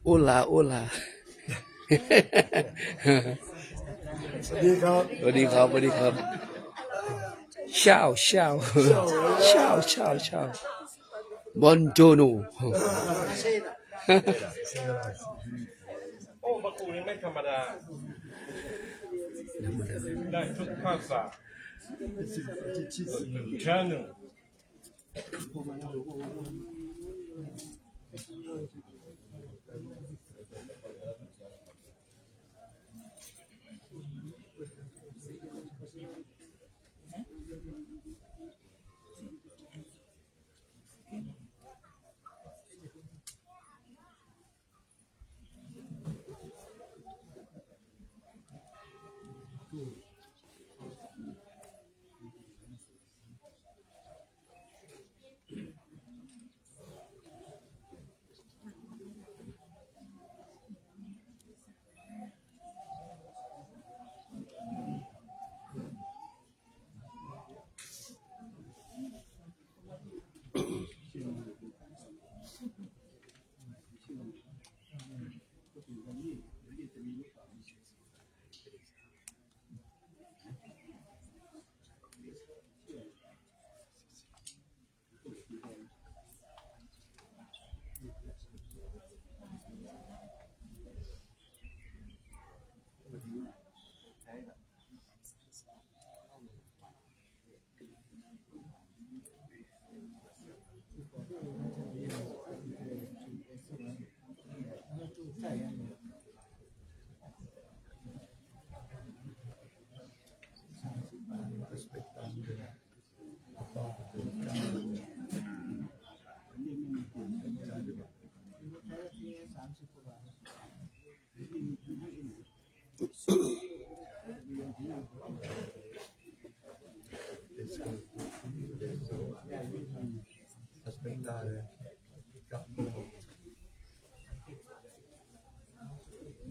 โอลาโอลาสวัสดีครับสวัสดีครับสวัสดีครับเช้าเช้าเช้าเช้าเช้าบอนโจโนโอ้ประตูนี่ไม่ธรรมดา ได้ทุกภาษาชาหนึ่ง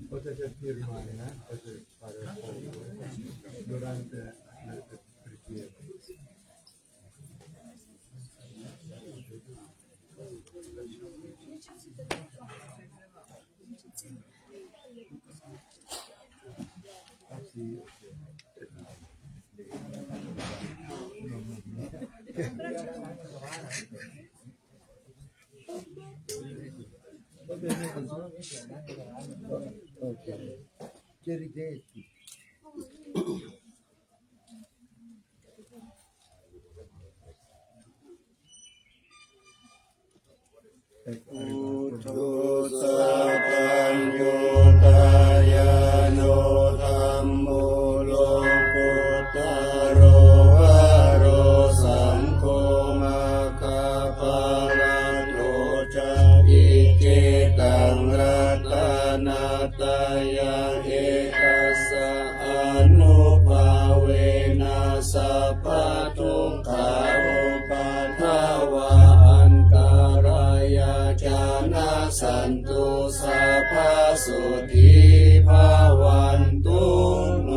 Potete firmare, potete fare durante la preghiera. Va bene così? Ok. Che ridetti?ตยาเอตัสสะอนุภาเวนัสสะปะทุกขาอุปัฏฐวะอันตรายาจานะสันตุสัพพสุทิภาวันตุโน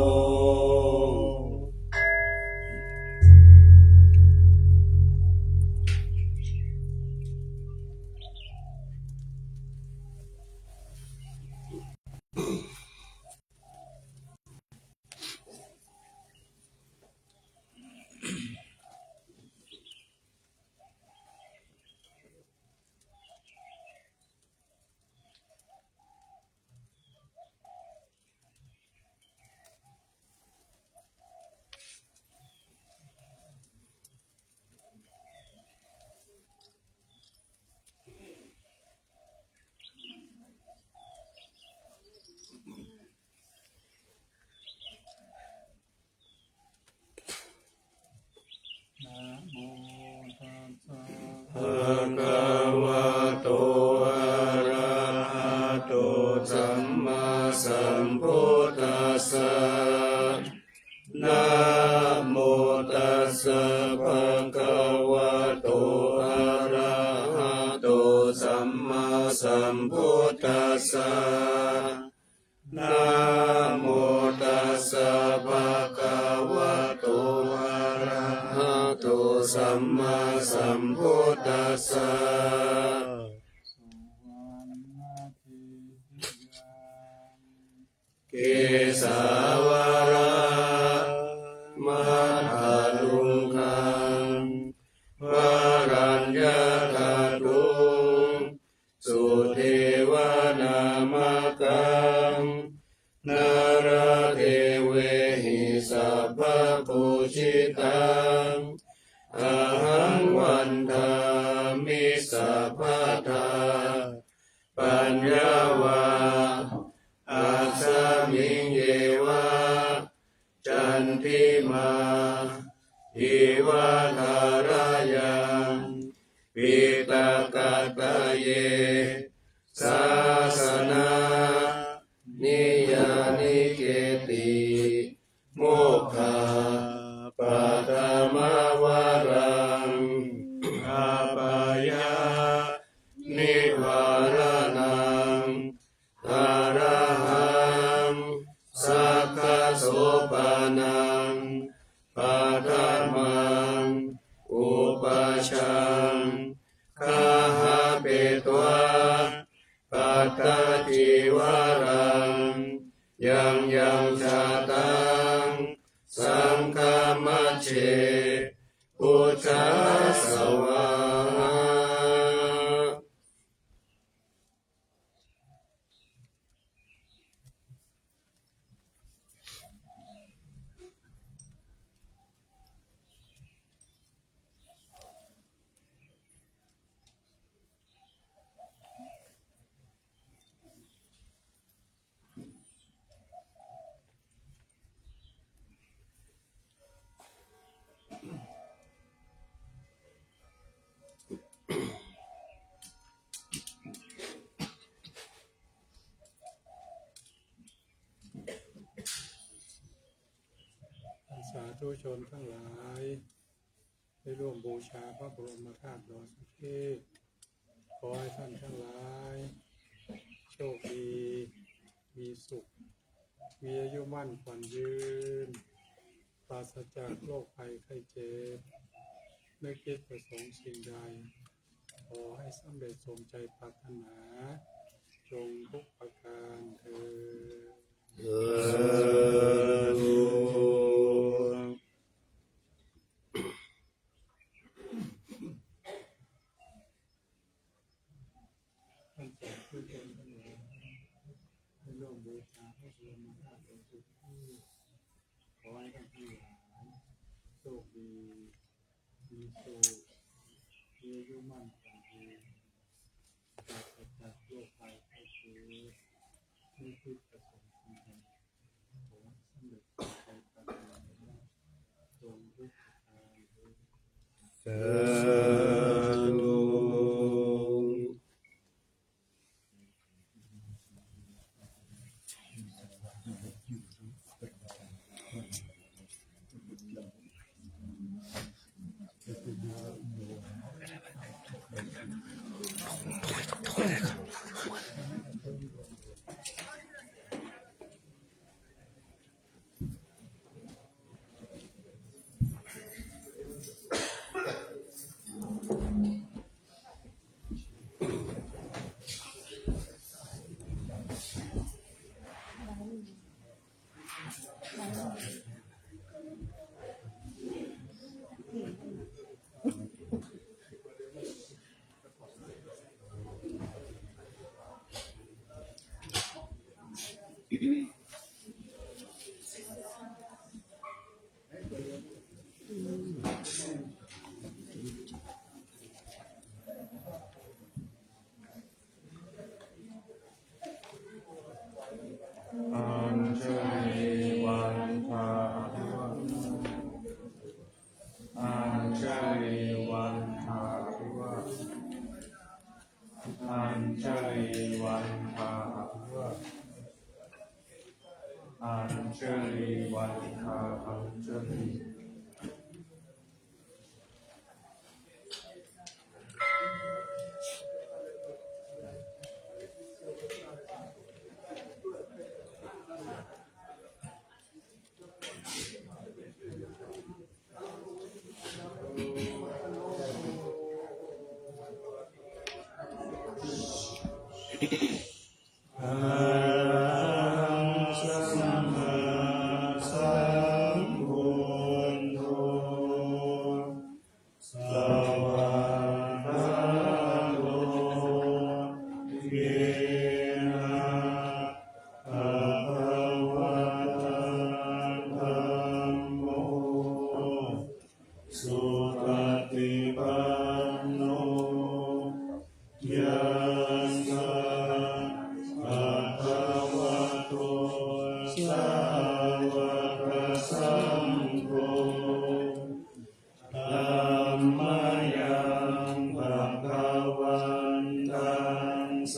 ภะคะวะโตอะระหะโตสัมมาสัมพุทธัสสะนะโมตัสสะภะคะวะโตอะระหะโตสัมมาสัมพุทธัสสะนะโมตัสสะภะคะวะโตอะระหะโตสัมมาสัมพุทธัสสะ อิสาวรามัทธลุงคังวรัญญาตตุงสุเทวานามกังนาราเทเวหิสัพพปุชิตังอาหังวันทามิสัพพทาปัญญาวาอาสามิงเยวะจันทิมาอิวะทารายังปิตากาตะเยสาสนานิยานิเกติโมกขาปัตมาวารังอาปายานิวารนังอาระหังสักขโสปานังปัตมังอุปชังคาหาเปตวะปัตตจิวารังยังยังชาตังสังฆมัชเชพุทธัสสวะสาธุชนทั้งหลายได้ร่วมบูชาพระบรมธาตุดอยสุเทพขอให้ท่านทั้งหลายโชคดีมีสุขมีอายุมั่นขวัญยืนปราศจากโรคภัยไข้เจ็บไม่คิดประสงค์สิ่งใดขอให้สำเร็จสมใจปรารถนาจงทุกประการเถิด ท่านสาธุชนทั้งหลายให้ร่วมบูชาพระบรมธาตุดอยสุเทพขอให้ท่านทั้งหลายโชคดีมีสุขมีอายุมั่นขวัญยืนปราศจากโรคภัยไข้เจ็บไม่คิดประสงค์สิ่งใดขอให้สำเร็จใจปรารถนาจงทุกประการเถิด สาธุ อัญเชลีวันทาภิวะอัญเชลีวันทาภิวะอัญเชลีวันทาภิวะอัญเชลีวันทาอัญเชลี อะระหังสัม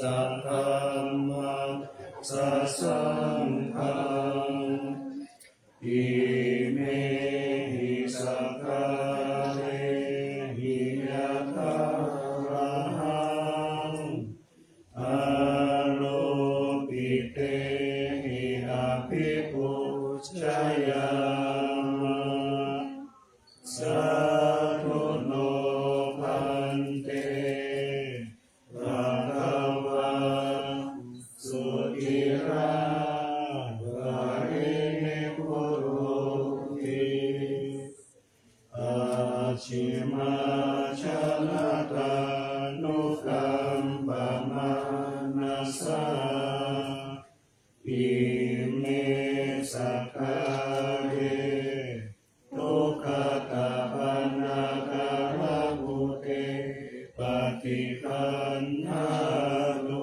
สัทธัมมัสสะสังฆังอิเมหิสัพพะเรหิยะถาวะหังอาโลปิเตหิอาภิปุชฌายามะสาธุโนพันเตภะคะวะสุติราภรินิพพุติอาชิมาชนะตานุกัมปะมานัสสะอิเมสัคคาเรทุกขตาปันนาคาระภูเตปฏิคันหาตุ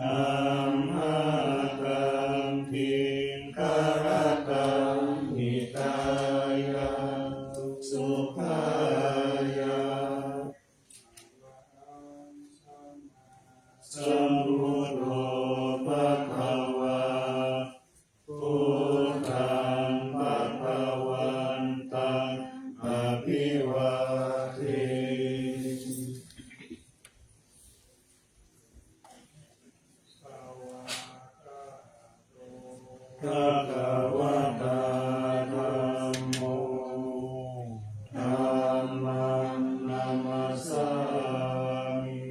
อัมหากังทิงคารตังหิตายะสุขายะสัมพุทโธภะคะวาพุทธังภะคะวันตังอภิวาเทภะคะวะตาธัมโมธัมมังนัมมัสสามิ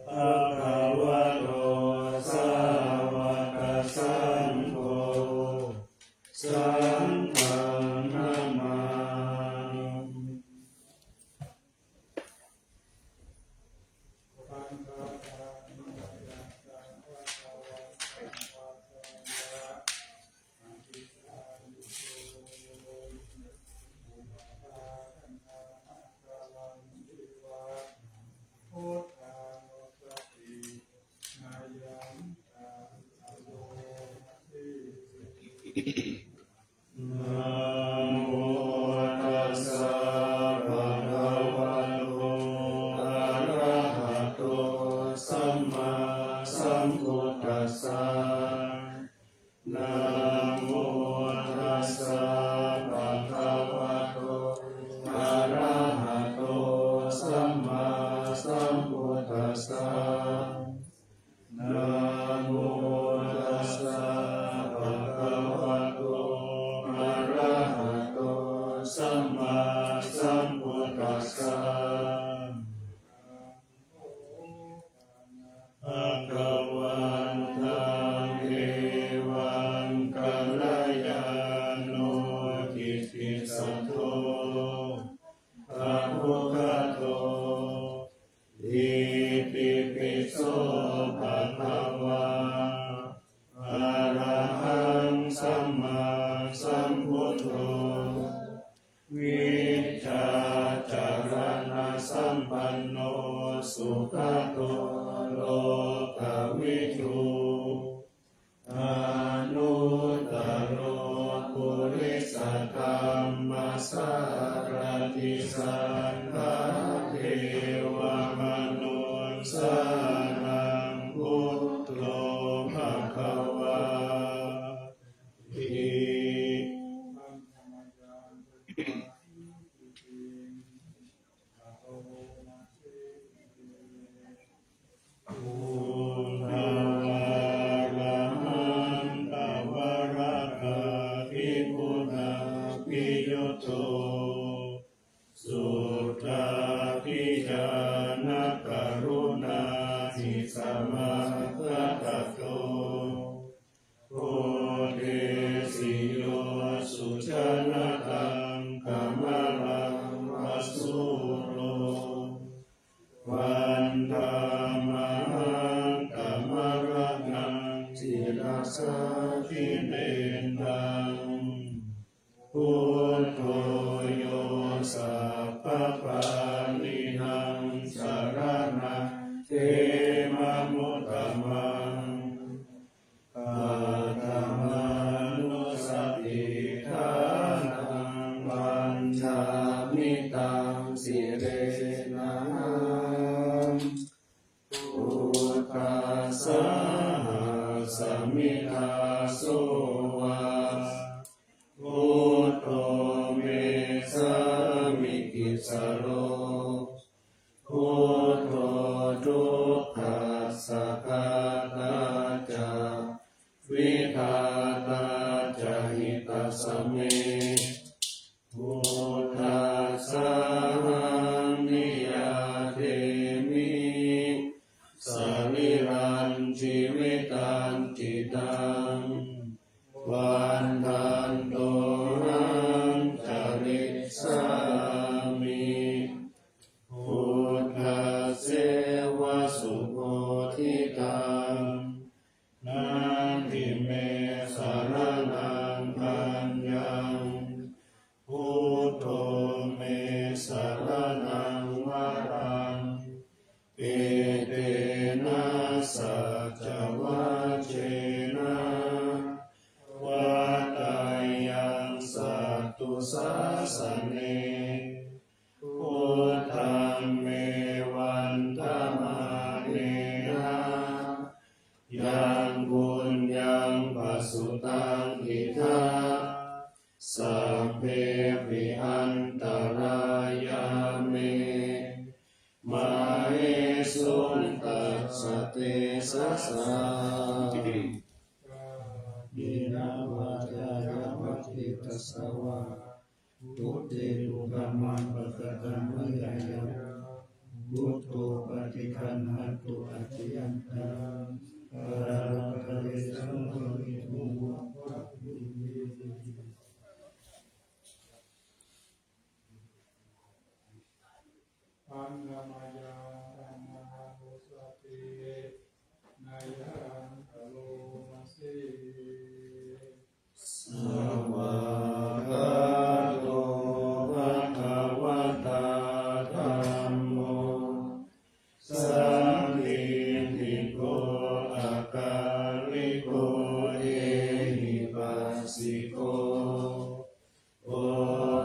ภะคะวะโตสาวกสังโฆสังฆังนามามิ นะโมตัสสะภะคะวะโตอะระหะโตสัมมาสัมพุทธัสสะนะโมตัสสะภะคะวะโตอะระหะโตสัมมาสัมพุทธัสสะนะโมตัสสะภะคะวะโตอะระหะโตสัมมาสัมพุทธัสสะภะคะวันตังเอวังกัลยาโนทิติสัทโธภะคะวะโตอิติปิโสภะคะวะอะระหังสัมมาสัมพุทโธวิชชาจารณะสัมปันโนสุขโตโลกวิทูอนุตตโรปุริสธรรมสารติสังฆเทวมนุสานังพุทโธภะคะวาติ ภูตวาระหันตวราคาภิปุณาภิยุตโตสุตตาทิจานกรุณา มิตังสิเรนะพุทธัสสะสมิทาโสวาพุทโธเมสามิกิสโรพุทโธทุกขัสสะคาตาจาวิทาตาจาหิตัสสะเมพุทธัสสะนิยาเทมิสริรันจิวิตันจิตังวันทันโตหังจริสามิพุทธัสเสวะสุโคทิตังนาทิเมสารนังคัญญังพุทโธเมสารนังวรังเอเตนะสัจวัชเชนะวัตายังสัตตุสาสเนพุทธังเมวันธมาเนนะยังบุญยังปัสสุตังอิทาสัพเพปิอันตรายาเมมาเอสุนตัสสะเตสะสะดีนาวาจายาวัติตัสสะวะตุเตตุกัมมังปะกะตังมะยายะพุทโธปฏิคันหตุอธิยันตังปะระกะเวสังฆิตุวะปัญญามายาธรรมะโมสตินายังอโลมาสิ สวากาโตภะคะวะตาธัมโมสัมมิทิโกอะกาลิโกเอหิปัสสิโกโอ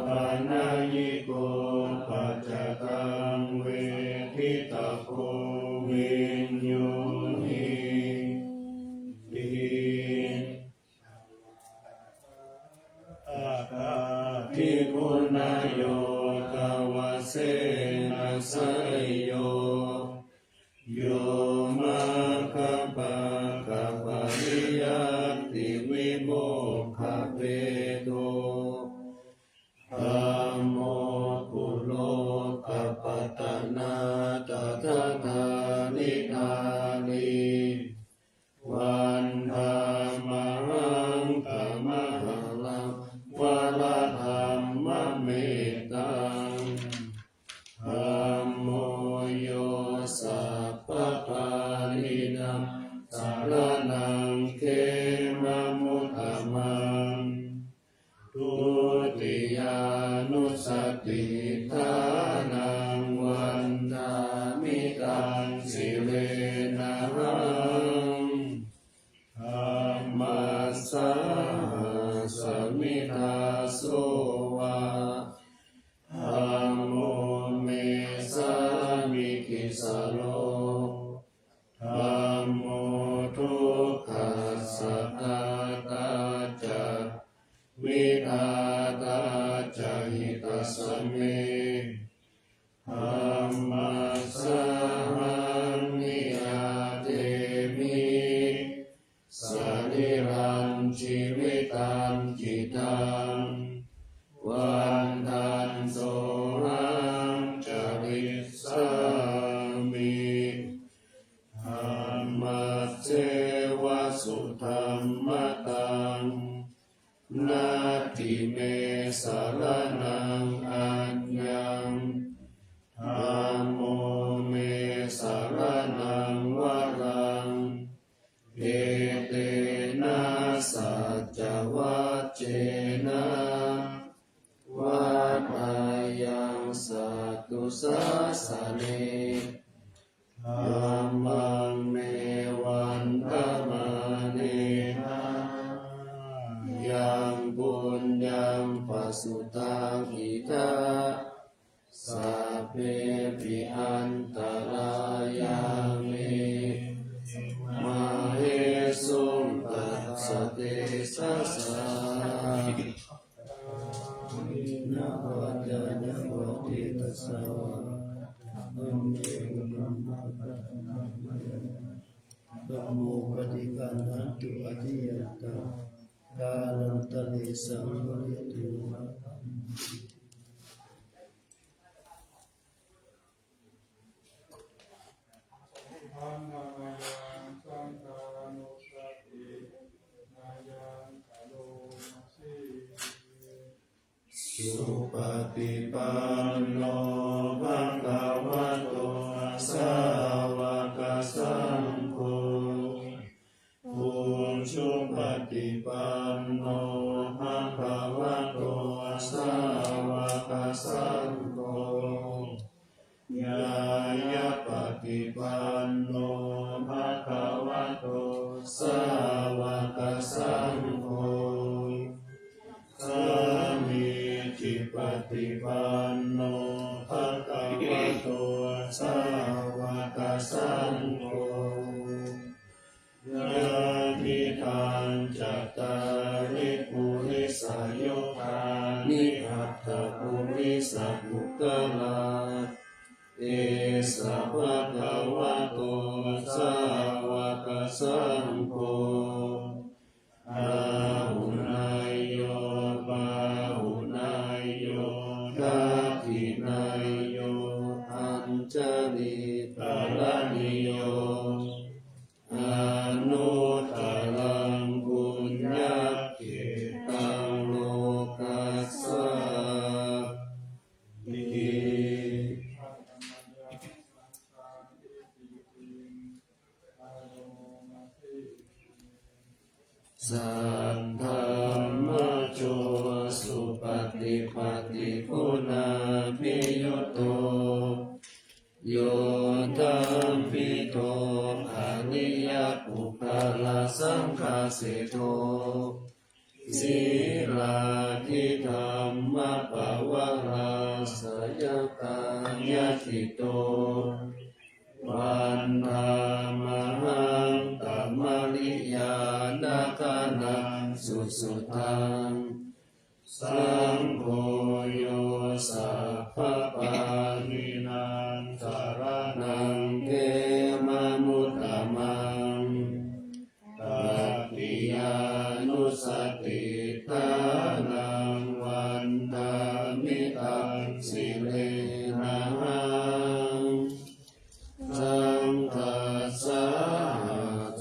ปะนะยิโกปัจจตังเวทิตาโกวิญโยหิติอาคาทิปุณโยกวะเสนะสยโยโยมาคะปะกะปะริยัตติวิโมกขเปโตธัมโมกุโลกปัตตนาตถาทานิทานิวันธามหังกามหังลังวะละธรรมเมตตังธัมโมโยสัพพปานินังสารนังเขมะมุตตมังทุติยานุสติทานังวันทามิตังสิเรนะหังธัมมัสสะสมิทาโสวาธัมโมเมสามิกิสโรธัมโมทุกขัสสะตาตาจาวิทาตาจาหิตัสสะเมธัมมัสสะนิยาเทมิสริรันจิวิตันจิตังวันทันโตหังจริสามิธัมมัสเสวะสุธรรมตังนาทิเมสารนังอัญญังธัมโมเมสารนังวรังเอเตนะสัจวัชเชนะวัตายังสัตตุสาสเนธัมมังเมวันธมาเนนะยังบุญยังปัสสุตังอิทา สัพเพปิอันตรายามิมาเหสุงตัสสะเตสัสสะนะโมจายะโมติตัสสะธัมเมกัมมะปะนะมะยะธัมโมปฏิกันหันตุอธิยัตตากาลันตะเนสัมภริตุสุปฏิปันโนภะคะวะโตสาวกสังโฆภูชุปฏิปันโนภะคะวะโตสาวกสังโฆญายะปฏิปันโนภะคะวะโตสาวกสังโฆสามีจิปฏิปันโนภะคะวะโตสาวกสังโฆญาณิทานจัตตาริปุริสโยคานิอัตถปุริสมุตลาเอสะภะคะวะโตสาวกสังโฆอาหุนายโยปาหุนายโยทักขินายโยอัญจลิกรณิโยอนุตตรังบุญญาเขตังโลกัสสะติสัทธรรมโจสุปฏิปันปุนาภิยุตโตโยธัมปิโตอริยปุคลาสังฆาเสโทศีลาทิธรรมปวาราสยตายาติโตวันธามหังตัมมริยานาคานังสุสุทังสังโฆโยสัพพปานินังสารนังเกมมุตตมังตัปปิยานุสติทานังวันทามิตังสิเลนะหังสังฆัสสะ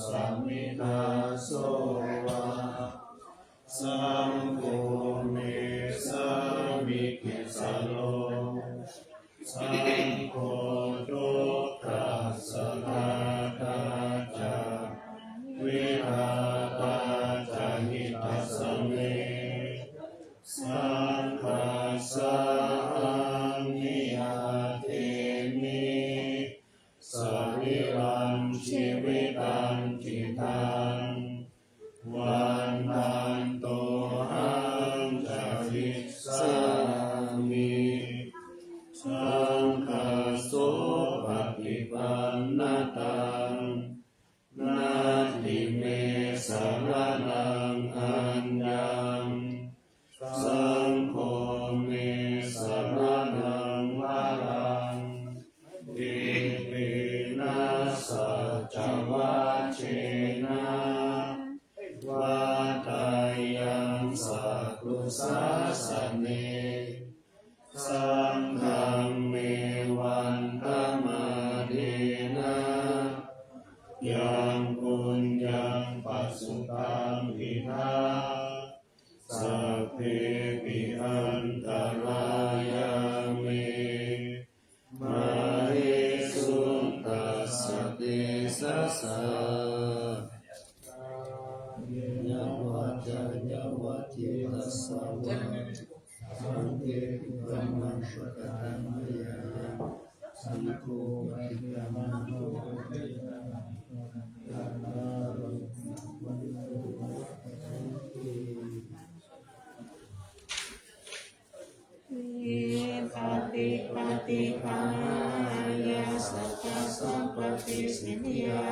สัมมิทาโสวะสังโฆเมสามิกิสโลสังโฆทุกขัสสะทาทาจาวิราตาจาหิตัสสะเมสังฆัสสะนิยาเทมิสริรังชีวิตังจิตังวันทันโตหังจาริสามิสังฆโสปฏิปันนตังนาทิเมสารนังอัญญังสังโฆเมสารนังวารังอิปินาสัจวัชเชนะวาทายังสัพพุสาสเนสังฆังเมวันธมาเดนะยังปุญญังปัสสุตังอิทาสัพเพปิอันตรายามิมาเหสุงตัสสะเตสัสสะยะวะจายะวะจิตัสสะวะสังเกตุกัมมังปะกะตังมะยาสังโฆปฏิกัมมังโภเตนะนะโรวันโตสังเก ปฏิ ฏิปฏิภาหายาสัพพะสัมปติสิทธิยา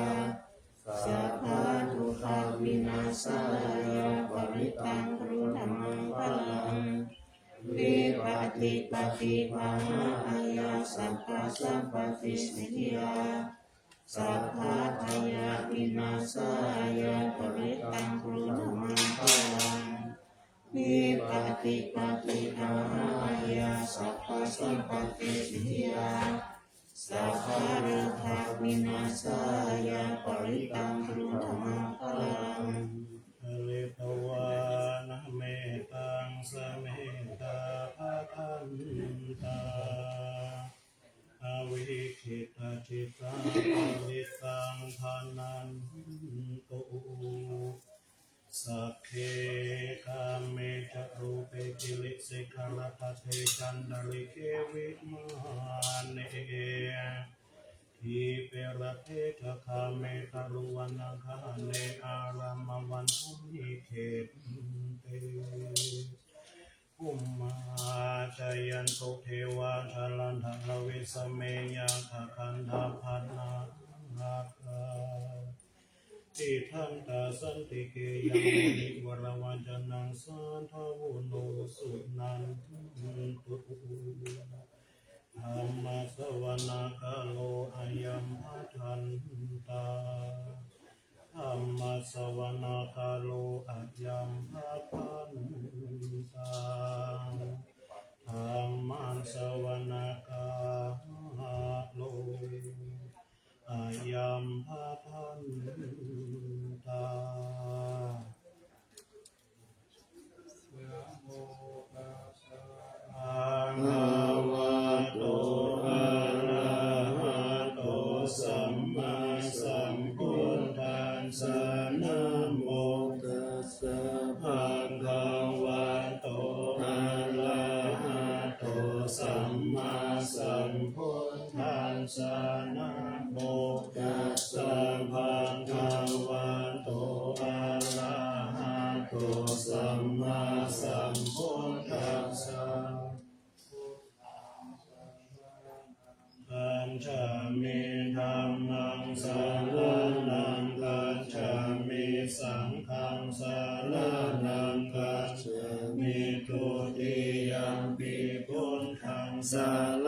สัพพะทุกขวินาศายาปริตังกรุณมังพลังวิปฏิปฏิภาหายาสัพพะสัมปติสิทธิยาสัพพะทายาวินาศายาปริตังกรุณมังพลังวิปฏิปฏิภาหายาสัพพะสัมปติสิทธิยาสัพพะราคะวินาศายาปริตังกรุณมังพลังลิตวานะเมตังสเมตาภะคันตาอวิคิตาจิตตังปริตังทานันตุสัพเพกามเมจรูปเปกิลิสิกขารพัทเทจันดาริเกวิมาเนทีเปรเททคาเมตรุวันนังคาเนอารามวันทุมิเขตเตภูมิมาจายันตุเทวาชลันทะวิสเมยังขคันธาพันนานาคาติทันตาสันติเกยังนิวรวัจนังสันทวุโนสุนันตุธรรมสวนาคาโลอายัมพัทันตาธรรมสวนาคาโลอายัมพัทันตาธรรมสวนาคาโลอายัมพัทันตานะโมตัสสะภะคะวะโตอะระหะโตสัมมาสัมพุทธัสสะนะโมตัสสะภะคะวะโตอะระหะโตสัมมาสัมพุทธัสสะนะโมตัสสะภะคะวะโตอะระหะโตสัมมาสัมพุทธัสสะกัจฉามิธัมมังสรณังกัจฉามิสังฆังสรณังกัจฉามิทุติยัมปิพุทธังสร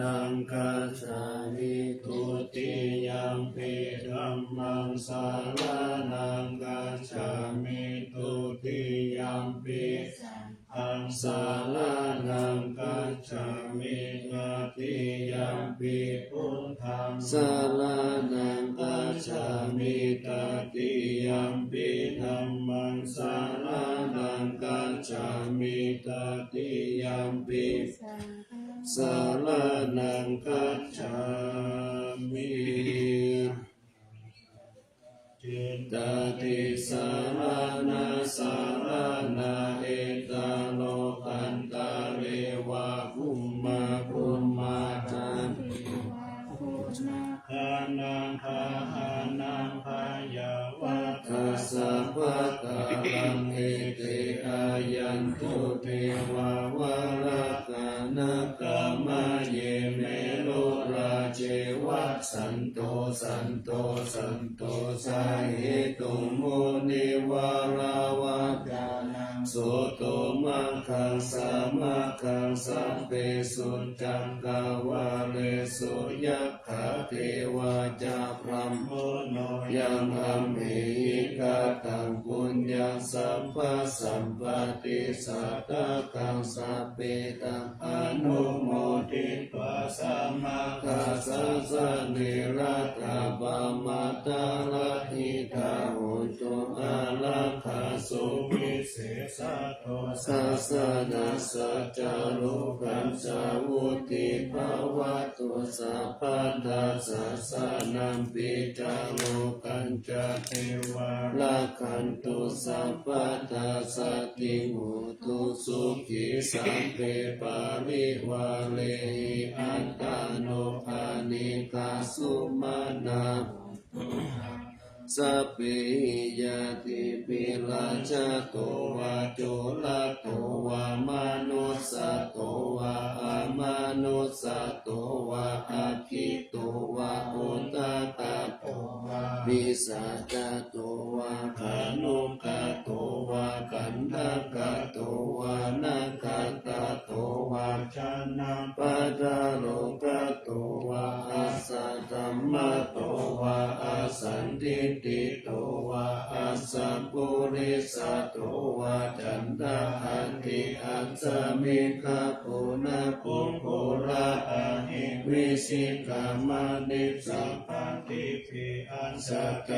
ณังกัจฉามิทุติยัมปิธัมมังสรณังกัจฉามิทุติยัมปิอังสารนังกัจฉามินาติยัมปิพุทธังสารนังกัจฉามิตติยัมปิธัมมังสารนังกัจฉามิตติยัมปิสารนังกัจฉามิจิตติสารนาสารนาเอตโลกันตาเรวะภุมมาภุมมาทันคานังคาหานังพายาวัตถสัพพะกาลังเอเตอายันตุเทวาวรากานะกามะเยเมโลราเจวัสสันโตสันโตสันโตสาเหตุโมนิวาราวาจานังโสโตมังคังสามังคังสัพเพสุญจังกาวาเลสุยัคขะเทวาจาพรหมโมโนยังอัมเหหิกาตังปุญญาสัพพะสัมปติสัตตะกังสัพเพตังอนุโมทิตวาสัมมาคัสสะสะนิรัตถะปะมาตาลหิตาหุตุอาลักขาสุวิเศษโตสัสสะนัสสะจารุกัญจาวุติภาวะตุสัพพะทัสสะสะนัมปิจารุกัญจเทวาลักขันตุสัพพะทัสสะติมุตุสุขิสัมเปปาริวาเลหิอัตตาโนภานิกาสุมานา สัพพิยติปิลาชะโตวาโจลโตวามนุสสะโตวาอามนุสสะโตวาอาคิโตวาอุตตะกะโตวาวิสัจโตวาขานุกะโตวากันทกะโตวานาคตะโตวาชนะปัจจโลกะโตวาอาสัตตมะโตวาอาสันติติโตวาอาสัพพุริสโตวาจันตาอันติอัสสมิคาปุณปุงโคราอาหิวิสิกามนิสัพพติปิอันสัตต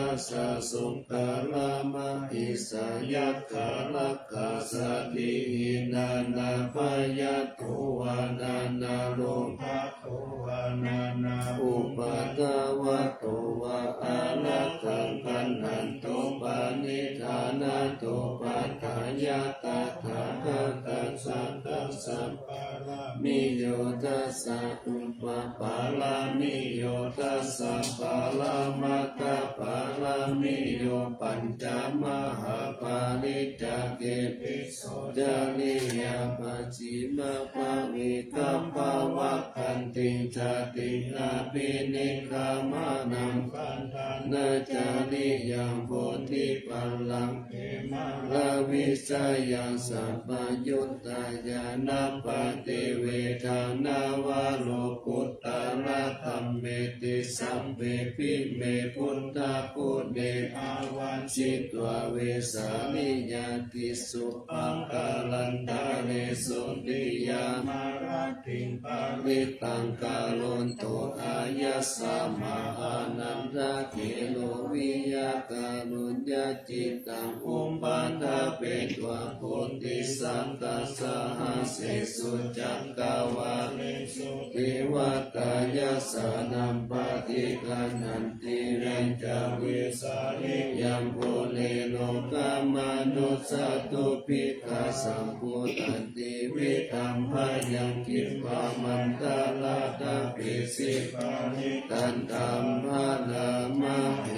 ะสะสุขลามะอิสยัคขะลักขะสติหินานาพยะโตวานานาโลภะโตวานานาอุปาทวะโตวาอาลักขังคันหันโตปานิธานาโตปัฏฐายาตถาคตัสสะตัสสะปารามิโยตัสสะอุปปาลามิโยตัสสะปาลามัตตปาลามิโยปัญจมหาปาริจจเกปิโสจานิยาปัจฉิมภาวิคัมภาวะคันติจติอาภินิกามะนังคันธันนาจาริยังโพธิปัลลังเขมาลาวิสยังสัพพยุตตายานาปฏิเวทานาวาโลกุตตะระธัมเมติสัมเปปิเมพุทธพุทเดอาวันชิตวเวสานิยติสุปังกาลันตาเรสุติยามาราติงปาริตังกาลนโตอายะสามาอานันทเขโลวิยาการุญญาจิตังอุมปันทะเปตวะโพธิสัตตสหเสสุจักกาวาเลสุเทวตายาสานัมปะทิกันันติเรนจาเวสาลิยัมโพเลโลกามนุสสตุปิกาสัมพุตันติวิธัมภยังคิปามันตาลาตาปิสิปานิตันตัมภะนามะเท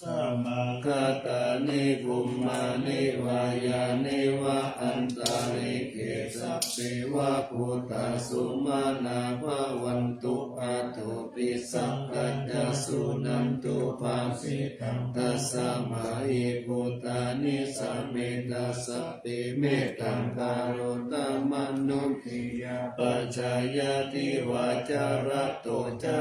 สัมมาคตานิกุมมานิวายานิวะอันตาริเกสัพเพวะพุทธสุมาณาภวันตุอาโทปิสัพพัญญสุนันตุภาสิตังตัสสะมาหิพุทธานิสัมเมตัสสะเปเมตังกาโรตมนุทิยาปัจจายติวาจาระโตจา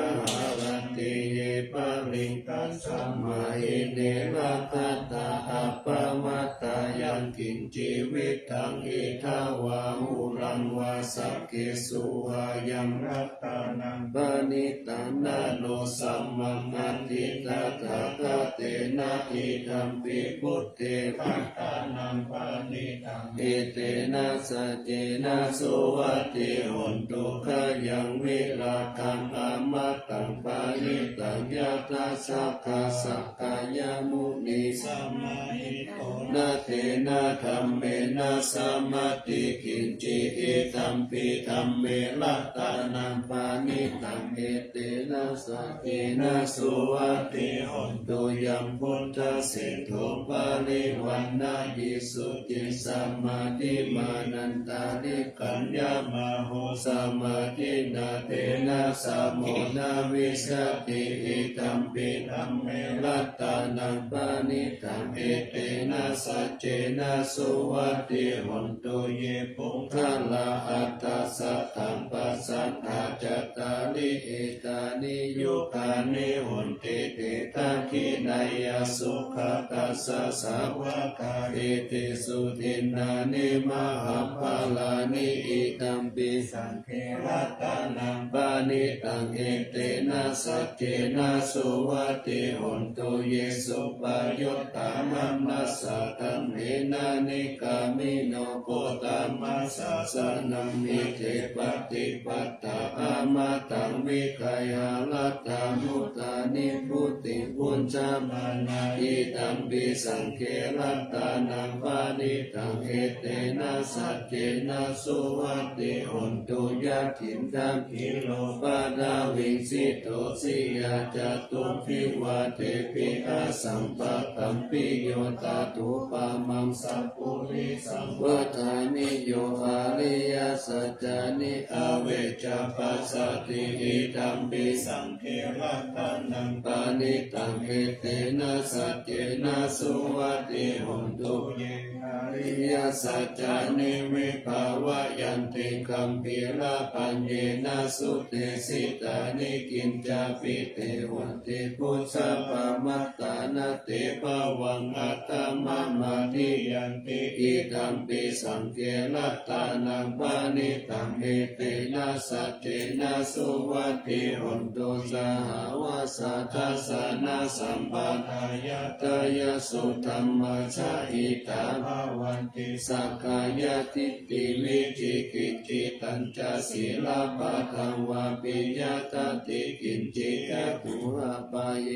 รันติเยปะริตัสสะมาหิเนระคตาอัปปมัตตายังกินจีวิตังอิทาวาหุรังวาสักเกสุวายังรัตตานังปณิตันนาโนสัมมังอันติตาตาคเตนะอิธัมปิพุทเตปัตตานังปณิตังเอเตนะสัจเจนะสุวัตติหุนตุขยังวิราคังอมตังปณิตังยะทัสสะกะสักกายมุนิสัมมาหิโตนะเทนะธัมเมนะสัมมติกินจิอิธัมปิธัมเมลัตตานังปานิตังเอเตนะสัจเจนะสุวัตติหุนตุยังพุทธเสโทปาริวันนายิสุจิสัมมาทิมานันตาลิกัญญามโหสัมมาทินาเตนะสัมโมนาวิสติอิธัมปิธัมเมลัตตานังปานิตังเอเตนะสัจเจนะสุวัตติหุนตุเยปุงคลาอัตตสัทธัมปัสสัทธาจตาลิเอตานิยุคานิหุนติเตตะคินายสุขตัสสะสาวกาเอติสุทินนานิมหาภาลานิอิตัมปิสังเขรัตานังปานิตังเอเตนะสัจเจนะสุวัตติหุนตุเยสุปายตตามัมมัสสะธัมเมนะนิกามิโนโกตามัส สสะนัมมิเทปฏิปัตตาอามาตังวิกายาลัตตามุตตานิพุติปุญจามานาอิตัมปิสังเขลัตตานังปานิตังเอเตนะสัจเจนะสุวัตติหนตุยะถินตังกิโลปะดาวิงสิโตสิยาจตุภิวาเทปิอาสัมปะตัมปิโยตาตุปามังสัพพุริสัมปทานิโยอาริยสัจจานิอเวจปัสสติอิตัมปิสังเขลัตตานังปานิตังเอเตนะสัจเจนะสุวัตติหนตุเยอาริยสัจจานิวิภาวะยันติคัมภีระปัญเยนะสุเตสิตานิกินจาปิเตวันติพุทธปามัตตานาเตภวังอัตตมะมาทิยันติอิตัมปิสังเกลัตตานังปานิตังเอเตนะสัจเจนะสุวัตติหนตุสหาวาสัทธัสสะนะสัมปทายะตายะสุธรรมชาหิตาภวันติสักกายทิฏฐิวิจิกิจจิตัญจศีลปะทังวาปิยตติกินจิตตุระปะเย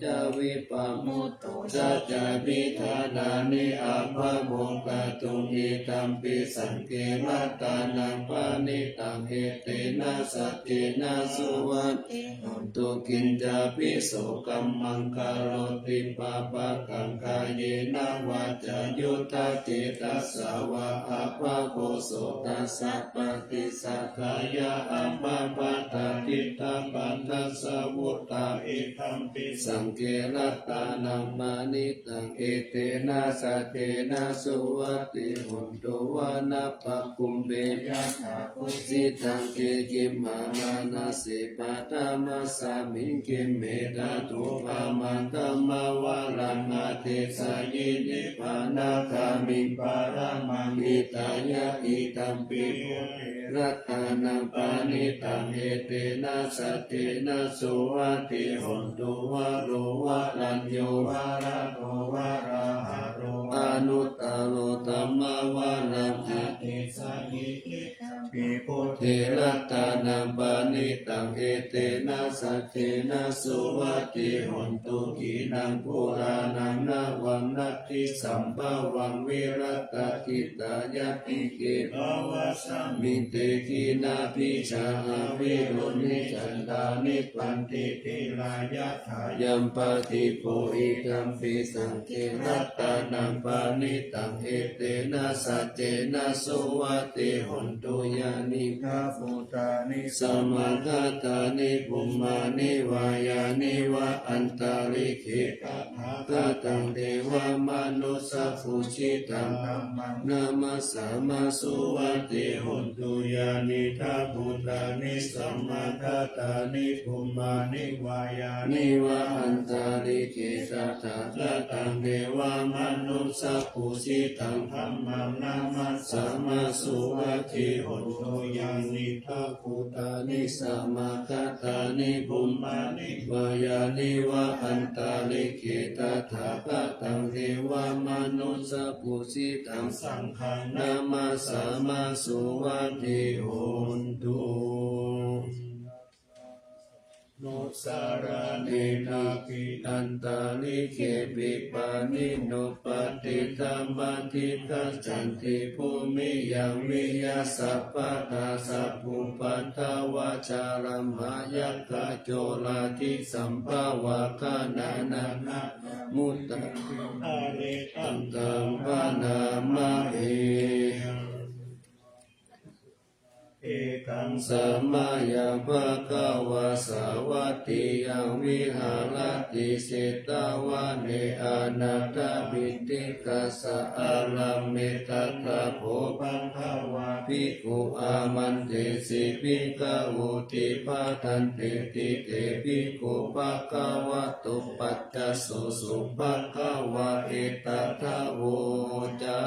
จาวิปัมมุตโตสัจจวิธานานิอาภะโมกตุหิตัมปิสังเกมัตตานังปานิตังเอเตนะสัจเจนะสุวัตติหนตุกินจาปิโสกัมมังคารติปาปะกังกายเยนะวาจายุตตาเจตัสสาวะอะภะโกโสตัสสะปฏิสัทธายะอัมมาปัตตาทิฏฐังปันทัสสะวุตตาอิทัมปิสังเกลัตตานังมานิตังเอเตนะสัจเจนะสุวัตติหนตุวานะปะคุมเบยะถาพุสิทังเกกิมมามานาสิปัตตมัสสามิงกิมเมตตุปามันตัมมาวาลังนาเทสายินิพานาคามิปารามังอิตายะอิตัมปิรัตตานังปานิตังเอเตนะสัจเจนะสุวัตติหนตุวะโรวะลันโยวะระโตวะระหะโรอนุตตโรตัมมาวาลังอาเทสายินิปิโพเทรัตตานังปานิตังเอเตนะสัจเจนะสุวัตติหนตุกีนังปุรานังนาวังนัตถิสัมภวังวิรัตติตายะติเกภวะสัมมิเตกินาภิชาวิรุณิจันตานิปันติติลายะถายัมปติโพอิกัมปิสังเกรัตตานังปานิตังเอเตนะสัจเจนะสุวัตติหนตุยานิภาพุตานิสัมมาทัตตานิภุมมานิวายานิวะอันตาลิเขตถาคตังเทวมนุสสะภูชิตังธัมมังนามัสสามาสุวัตติหนตุยานิทาพุตานิสัมมาทัตตานิภุมมานิวายานิวะอันตาลิเขตถาคตังเทวมนุสสะภูชิตังธัมมังนามัสสามาสุวัตติหนตุยานิทาพุตานิสัมมาทัตตานิภุมมานิวายานิวะอันตาลิเขตถาคตังเทวมนุสสะภูชิตังสังฆังนามัสสามาสุวัตติโหนตุโนสารเนนาปิอันตาลิเขปิปานิโนปฏิตัมมัติทัจจันติภูมิยังวิยาสัพพะทาสัพพุปัตถวาจารัมหายัคขโจลาทิสัมภาวะคานานานะมุตตะอาเรตังตัมปนามะเอเอกังสัมมายัมภะคะวะสาวัตติยังวิหารติเสตาวะเนอานาถบิติกัสสะอาลัมเมตัสสะโภปังภวะภิกขุอามันเตสิภิกขอุติปาทันเตติเตภิกขุภะคะวะโตปัจจโสสุภะคะวะเอตถะโวจา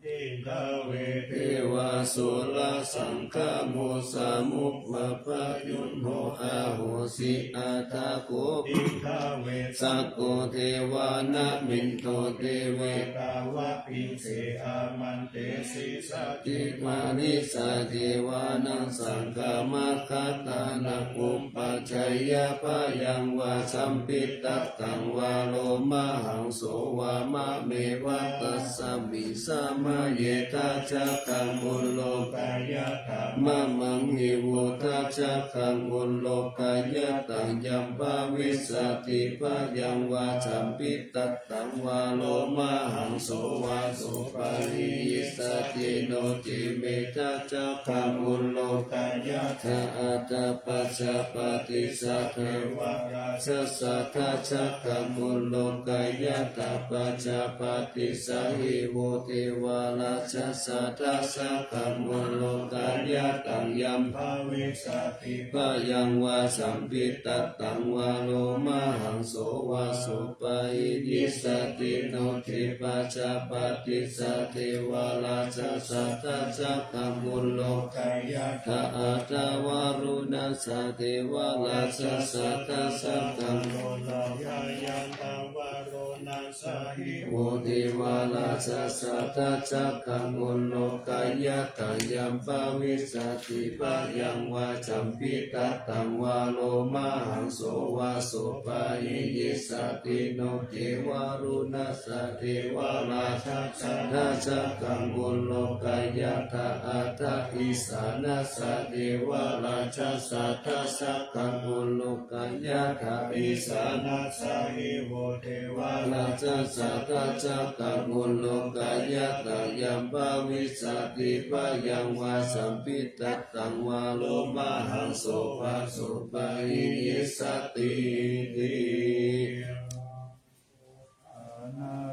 เอ ขเวเทวาสุรสังฆโมสามุปปะยุนโหอาโหสิอาทาโกภิกขเวสักโกเทวานะมินโตเทเวตาวะปิเสอามันเตสิสัจิมานิสาเทวานังสังฆมัคคตานะอุปปัจจัยยะพยังวาสัมปิตตัตตังวาโลมหังโสวามะเมวะตัสสมิสามะเยทัจจคังอุโลกายะธรรมะมังหิวุทัจจคังอุโลกายะตังยัมภาวิสติพยังวาสัมปิตตัตตังวาโลมหังโสวาโสปะริยิสติโนติเมทัจจคังอุโลกายะธาอัตตปัสสะปฏิสัทเทวราชสัทธาจักขังอุโลกายะตาปัจจปฏิสังหิโวเทวราชสัทธาสักขังอุโลกายะตังยัมภาวิสติพยังวาสัมปิตตัตตังวาโลมหังโสวาโสปะหิยิสติโนทิปัจจปฏิสัทเทวราชสัทธาจักขังอุโลกายะตาอัตตวารุณสสเทวราชสัทธาสักขังโลลายายันตาวาโรนัสสหิโวเทวราชสัทธาจักขังอุโลกายะตังยัมภาวิสติพยังวาจัมปิตัตตังวาโลมหังโสวาโสปะหิยิสติโนเทวารุณสสเทวราชสัทธาจักขังอุโลกายะตาอัตตาอิสานัสสะเทวราชสัทธาสักขังอุโลกายะตาอิสานัสสะหิโวเทวราชสัทธาจักขังอุโลกายะตายัมภาวิสติพยังวาสัมปิตตัตตังวาโลมหังโสภะโสปะหิยิสติ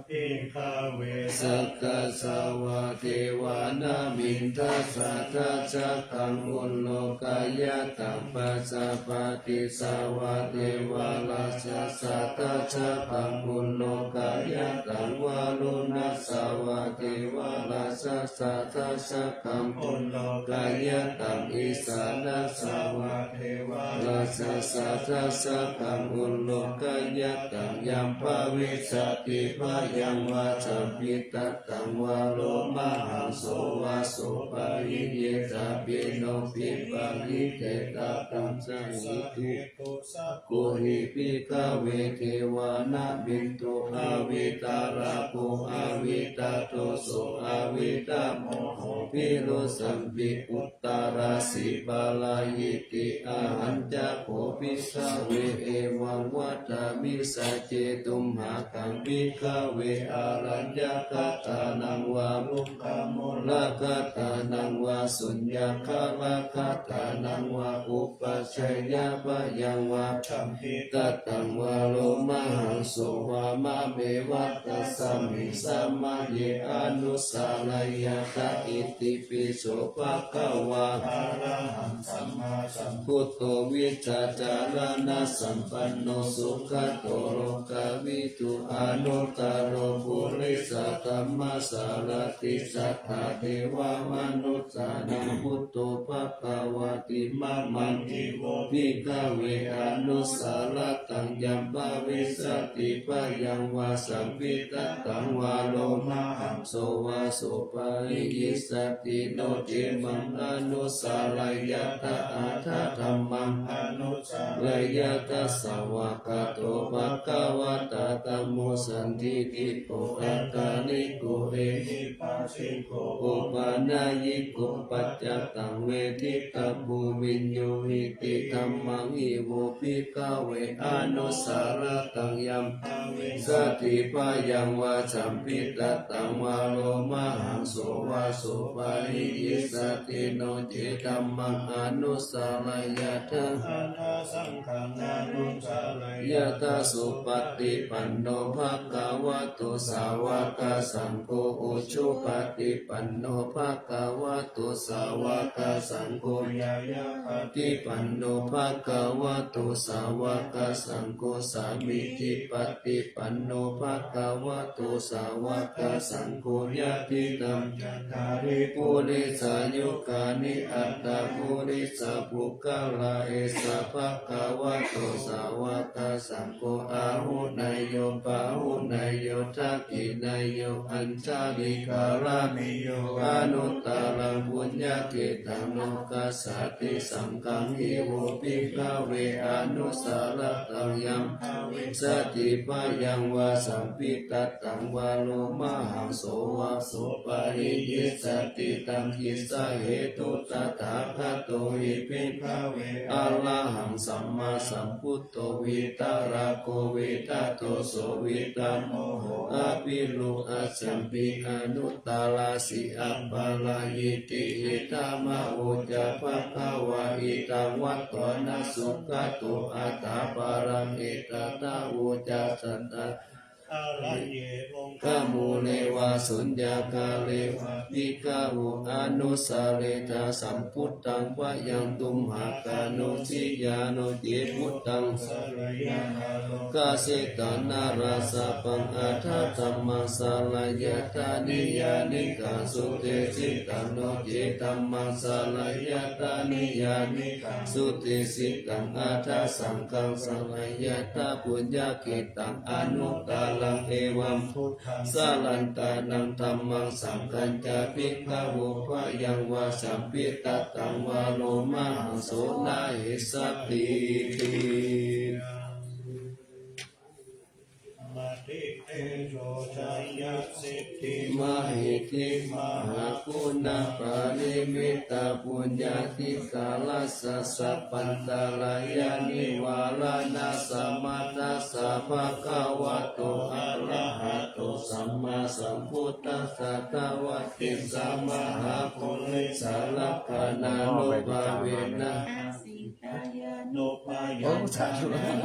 ภิกขเวสักกะสาวะเทวานามินทัสสะทัจจคังอุโลกายะตังปัสสะปฏิสาวะเทวาราชสัทธาจักขังอุโลกายะตังวาลุนัสสาวะเทวาราชสัทธาจักขังอุโลกายะตังอิสานัสสาวะเทวาราชสัทธาจักขังอุโลกายะตังยัมภาวิสติพยังวาจัมปิตตัตตังวาโลมหังโสวาโสปะหิเยตาปิโนปิปังหิเตตาตังสังหิตุโกหิปิกเวเทวานะบินตุอาวิตาราโกอาวิตาโตโสอาวิตาโมโหปิโลสัมปิอุตตาราสิบาลายิติอาหันจะโคปิสเวเอวังวัฏามิสัจเจตุมหากังปิกเวอารัญญาคตานังวามุขโมลคตานังวาสุญญาคาลคตานังวาอุปัชฌยาปยังวาคัมภิตัตตังวาโลมหังโสวามะเมวัตตัสสมิสัมมาเยอนุสาลายะตะอิติปิโสภะคะวะอะระหังสัมมาสัมพุทโธวิจาจารณะสัมปันโนสุขโตโลกวิทุอานุตตโรปุริสธัมมาสารติสัทธาเทวามนุษย์สานังพุทโธภควติมัมมังทิโวภิกขเวอนุสาลตังยัมภาวิสติพยังวาสัมปิตตังวาโลมหังโสวาโสปะหิยิสติโนติมังอนุสาลายะตะอัฏฐธัมมังอนุสาลายะตะสวากาโตภควตาธัมโมสันทิติโกอัตตานิโกเอหิปัสสิโกอุปานายิโกปัจจตังเวทิตาภูมิญโยหิติธัมมังหิโวภิกขเวอนุสาลตังยัมภาวิสติพยังวาสัมปิตตังวาโลมหังโสวาโสปะหิยิสติโนเจธัมมังอนุสาลายะทะอันนาสังฆังอนุสาลายะตาสุปฏิปันโนภะคะวะโตสาวกสังโฆอุชุปฏิปันโนภะคะวะโตสาวกสังโฆยายาปฏิปันโนภะคะวะโตสาวกสังโฆสามิจิปฏิปันโนภะคะวะโตสาวกสังโฆยะติตา มทาริปุริสายุกานิอัตตาปุริสาปุกะลาเอสะภะคะวะโตสาวกสังโฆอาหุนายโยปาหุนายโยทักขินายโยอัญชาลิกาลามิโยอนุตตรังปุญญาเกตังโลกัสสติสังฆังหิโวปิกาเวอนุสารตังยัมสติปะยังวาสัมปิตตังวาโลมหังโสวะโสปะริยิสติตังคิสะเหตุตถาคโตหิปิกาเวอะระหังสัมมาสัมพุทโตวิตาราโกวิตาโตโสวิตาโมโหอะปิโลอะสัมปิอนุตตลาสิอัปปะลายิติอิตามะโอจะภะคะวะอิตังวัตตนะสุขตุอัตตาปารังอิตตาโอจะสัตตะกามูเลวะสุญญากาเลวะปิกาวุอนุสาเรตาสัมพุทธังวะยังตุมหากานุสิยานุเจพุทธังสรยากาเสตานาราสะปังอาทัตตัมมาสาลายตานิยานิกาสุเตสิตังโนเจตัมมาสาลายตานิยานิกาสุเตสิตังอาทัสสังฆังสลายตาปุญญาเกตังอนุตตลังเอวัมพุทธังสาลันตานังธัมมังสังฆัญจปิกะโวภะยังวาสัมปิตตังวาโลมหังโสนาหิสัตติติมหิติมหาปุณะปาริมิตาปุญญาติกาลสัสสะปันตาลายานิวาลานาสัมมาทัสสะภะคะวะโตอะระหะโตสัมมาสัมพุทธัสสะตวะติสัมมาหาปุริสาลกานานุภาเวนะ สิตายานุ โนปายาสา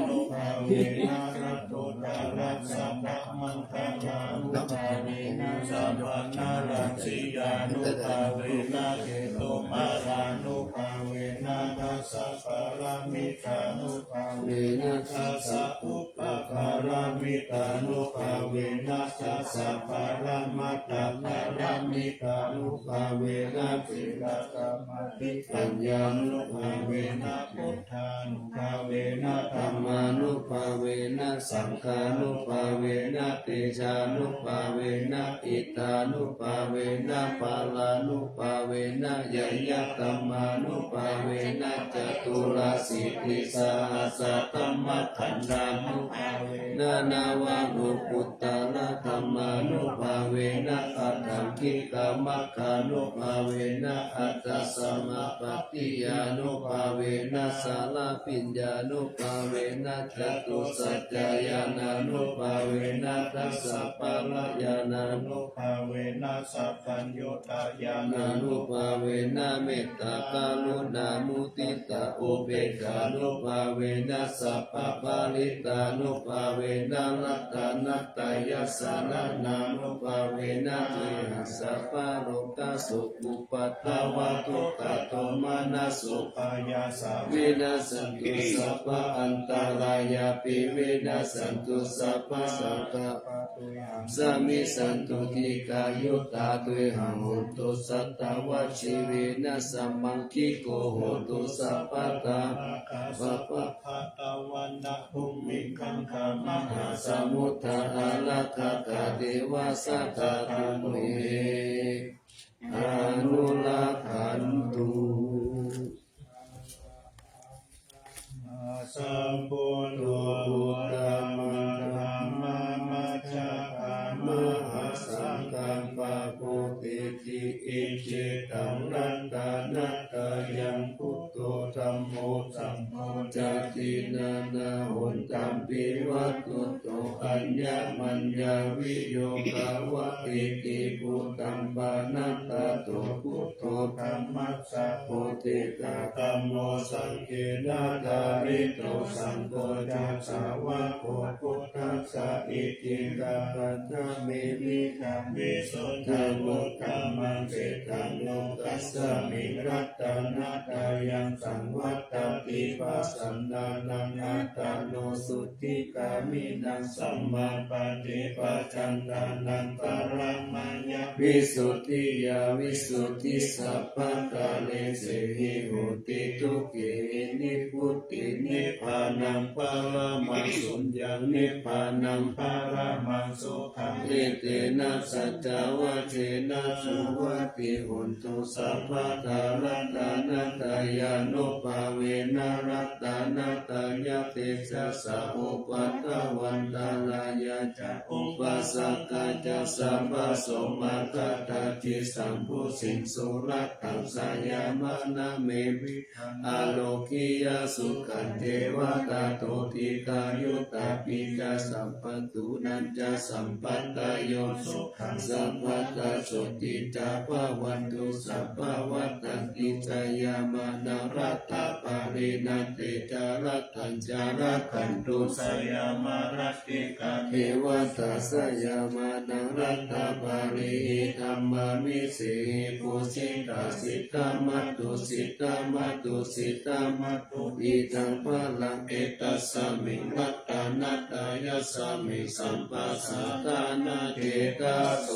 นุภาเวนะระโตตารัสสะภะมังคาลานุภาเวนะสัพพนาราสิยานุภาเวนะเกโตมารานุภาเวนะทัสสะปารามิตานุภาเวนะทัสสะอุปปารามิตานุภาเวนะทัสสะปารามัตตาปารามิตานุภาเวนะปิลกามาติปัญญานุภาเวนะพุทธานุภาเวนะธัมมานุภาเวนะสังฆานุภาเวนะเตชานุภาเวนะอิตานุภาเวนะปาลานุภาเวนะยยะตัมมานุภาเวนะจตุราสิทธิสาสัตตัมมขันธานุภาเวนะนาวานุปุตตะนะธัมมานุภาเวนะอัตถังคิกามัคคานุภาเวนะอัตตสัมมาปฏิยานุภาเวนะสาลาปิญญานุภาเวนะจตุสัจจายานานุภาเวนะทัสสะปะละยานานุภาเวนะสัพพัญโยตายานานุภาเวนะเมตตากรุณามุติตาอุเบกขานุภาเวนะสัพพะปาริตานุภาเวนะรัตตานัตตายาสารนานุภาเวนะเมหัสสะปะโรกะสุปุปปัตตวะทุกขโทมานะสุปายาสาวินาสันตุสัพพะอันตรายาปิวินาสันตุสัพพะสังฆปะตุหังสมิสันตุทิกายุตาตุหังหุตุสัตตวะชีวินะสัมมังคิโกโหตุสัพพะตาสัพพะตะวันนะภูมิคังคามหาสมุทธาลักขะกะเทวะสัทธาตุเมอนุลักขันตุสัมปุโนพุทธมังธรรมมัจจามหาสังฆังปะโพติติอิจิตังนัตตานัตตายังพุทโธธัมโมสังโฆจัตตินานาหุนตัมปิวัตตุโตอัญญมัญญาวิโยกาวะอิติพุทธัมปานัตตาโตพุทโธธัมมัสสะโพธิกาธัมโมสังเกนาทาริโตสังโฆจัสสาวะโพพุทธัสสะอิติกาปัฏฐามิวิกามิสุทธา มุตตมังเจตังโลกัสสมิรัตนาตายังสังวัตติปัสสันดานังอัตตโนสุทธิกามินังสัมมาปฏิปัจจันตานังปรมัญญวิสุทธิยาวิสุทธิสัพพะกาเลเสหิโหติทุกขินิพพุตินิพพานังปรมังสุญญนิพพานังปรมังสุขังเอเตนะสัจจวะเทนะสุวัตติหุนตุสัพพะทารัตานัตายานุภาเวนะรัตานัตายะเตชะสะอุปัตตวันตาลายะจะอุปัสสกะจะสัมปะโสมาคะตาจิสัมพุสิงสุรัตตังสายามะนะเมวิอาโลกิยาสุขันเทวตาโตติกายุตตาปิจาสัมปันตุนันจะสัมปันตโยสุขังสัมปัตตาสุติจาภวันตุสัพพวัตตันติจายามะนารัตตาปารินันติจารัตตัญจารัตตันตุสยามารัตติกาเทวตาสยามานารัตตาปาริธรรมามิสิปุสิตาสิตามัตตุสิตามัตตุสิตามัตตุอิทังพลังเอตัสสมิวัตตานัตตายะสมิสัมปัสสะตานาเจตาโส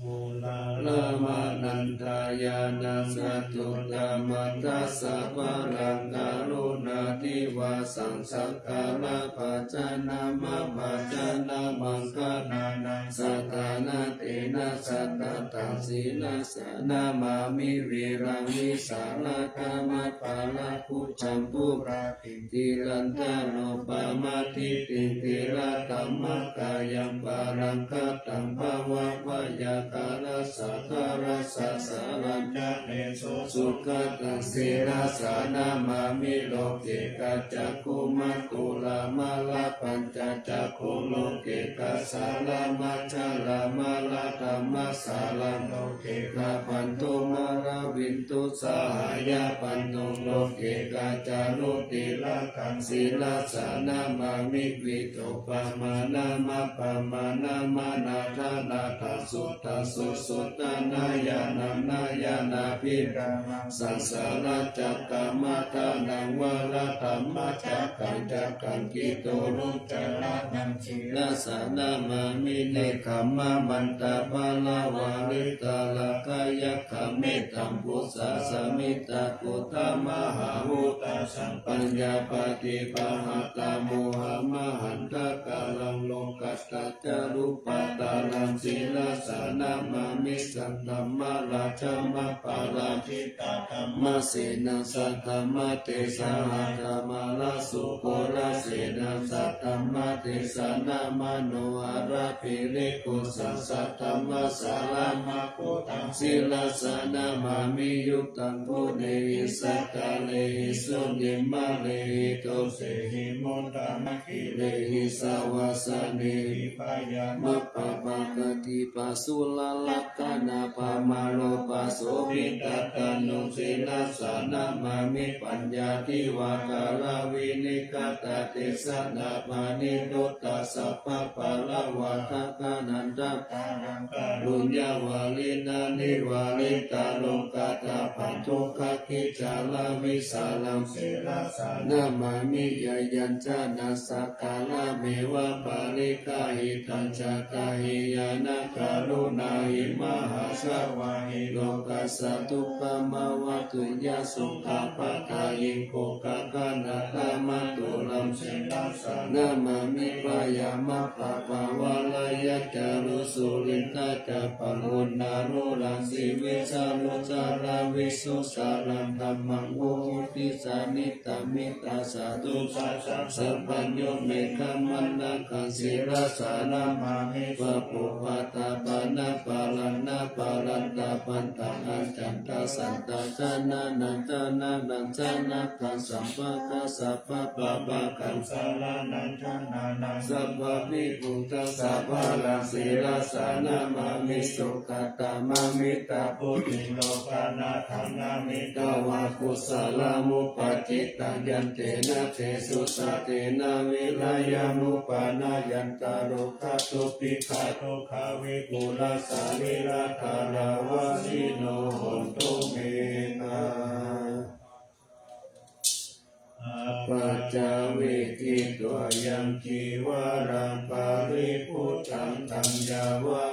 มูลาลามานันทายานัสตุตามัตตัสสะปะรังการุณาทิวาสังสักกาลปัจจานามะปัจจานามังคนานังสัตตานาเตนะสัตตตังสีนาสนามามิวิรังวิสาลกามัปปาลคุจัมปุราติติลันตาโนปามาทิติติระตัมมะกายังปารังคัตตังภวะวายากาลสัทธารสัสสารัญจเนโสสุขตังสีราสานามามิโลเกกัจจคุมัตตุลามาลาปัญจจักขุโลเกกัสสาลามัจจาลามาลาธรรมสาลังโลเกกาปันตุมาราวินตุสาหายาปันตุโลเกกัจจารุติละกังสีลาสานามามิวิโตปามานามาปามานามานาธานาทาสุตาสุสุตานายานังนายานาภิรามังสังสาราจักกามาทานังวรธรรมจักขันจักขันกิโตรุจระนังชีลาสานามามิเนขมามันตาภาลาวาริตาลากายขเมตัมพุสสะสมิตาปุตตมหาหุตาสัมปัญญาปฏิปหาตาโมหะมหันตกาลังโลกัสตจารุปตานังศีลสานามามิสัตตมะราชมะปาราชิตาธรรมเสนาสัตตมะเตสาหะธรรมลาสุโกราเสนาสัตตมะเตสานามโนอาราภิริกุสัสสัตตมะสาลามะโกตังศีลสานามามิยุตตังโพเนหิสัตตะเลหิสุญิมะเลหิโตเสหิมุตตะมะคิเลหิสาวาสเนหิปายามะปะปะกติปัสสุลลักขณาปะมาโลปัสโสภิตตานุศีลสานามามิปัญญาทิวากาลวินิกตาเตสนาปานิโตตัสสะปะปะละวะทะกานันตะกาลังกาลุญญาวาลินานิวาลิตาโลกาตาปันทุกขกิจาลาวิสาลังศีลสานามามิยยัญจานาสักกาลเมวะปาริกาหิตัญจกาหิยานาการุณาหิมหาสวาหิโลกัสสะทุกขมาวะตุยาสุขะปะกายิโกกะกานาตามัตุลัมสิลาสานามามิปายามะปะปะวะลายะจารุสุรินตาจะปังอุณารุลังสิวิสาลุจาราวิสุสารังธัมมังโอติสานิตามิตาสาธุสัสสะสัพพัญโยเมฆมันนาคังศิรสานามามิปะปุปะตาปานาปาลันนาปาลันตาปันตังอัจจันตสันตาจานานันจานานันจานาคังสัมปะกะสัพพะปะปะคังสารานันจานานังสัพพะภิกขุตัสสะภะลังศิรสานา มามิสุขตามามิตาพุทธิโลกานาทังนามิตาวากุสลามุปจิตตังยันเตนะเตสุสเตนะวิลายานุปานายันตาโรคาตุปิฆาโตคาวิปุลาสาลิลาทาราวาสิโนโหนตุเมตาปัจจาวิกิตัวยังจีวารังปาริพุทธังธัญญาวะ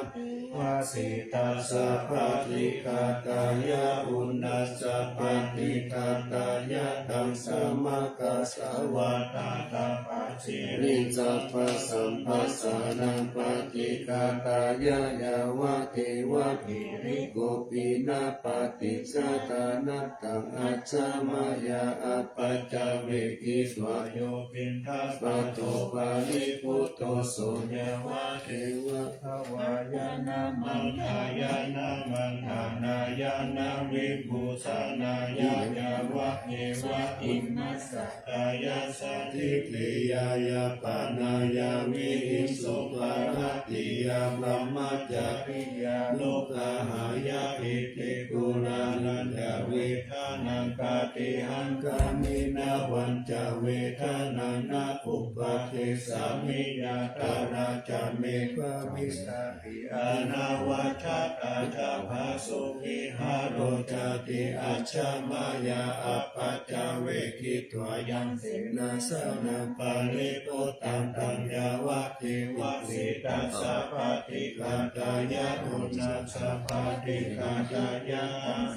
วาสิตัสสะภะติกาตายะอุณัสสะภะติกาตายะตังสัมมากัสสะวะตาตาปัจฉิริสัพพะสัมปัสสะนังปฏิกาตายะยาวะเทวะกิริโกปินาปฏิสัตานัตตังอัจฉมายาอปัจจเวกิสวายโยปินทัสปะโตปาลิพุตโตโสยาวะเทวะภวายานามังคายานามังคานายานาวิภูสานายายาวะเทวะอิมัสสะกายาสัทธิติยายาปานายาวิหิงสุภารติยาบรมมัจจปิยาโลกาหายาปิติกุรานันจเวทานังกาติหังกามินาวันจเวทานังนาอุปเทสามิยาตาราจาเมฆวิสาติอานาวัชตาจาภาสุขิหาโรจติอาชามายาอปัจจเวกิตวายังเสนาสนาปาลิโพตังตัญญาวะเทวะสิตัสสะปฏิกาตายะอุณัสสะปฏิกาตายะ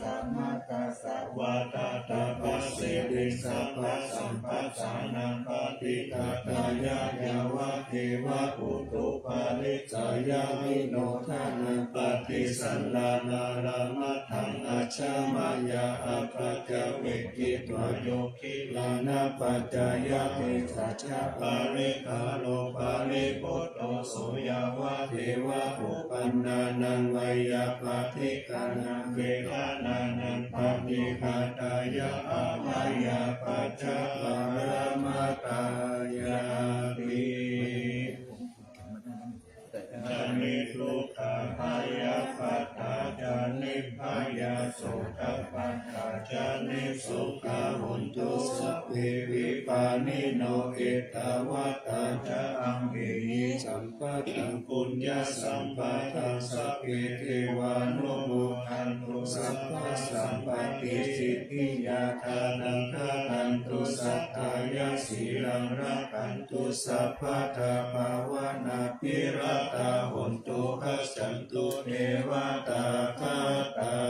สัมมากัสสะวะตาตาปัสสิริสัพพะสัมปัสสานังปฏิกาตายะยาวะเทวะอุตุปาลิสายามิโนทานังปฏิสันลานารามัตถังอาชามายาอปัจจเวกิตวโยคิลานาปัจจายะเทสัจจปาริคาโลปาริปุตโตโสยาวะเทวะอุปันนานังวัยยาปฏิกานังเวทานานังปฏิคาตายะอาภายาปัจจปารมาตายาปิจานิทุกขาภายาปัตตาจานิภายาโสตปัตตาจานิสุขาหุนตุสัพเพวิปานิโนเอตาวะตาจาอัมเหิสัมปัตตังปุญญาสัมปัตตังสัพเพเทวานุโมทันตุสัพพะสัมปติสิทธิยาทานังฆาตันตุสัทธายาสีลังรักันตุสัพพะทาภาวนาปิรตาหุนตุขัสสันตุเทวตาคาตา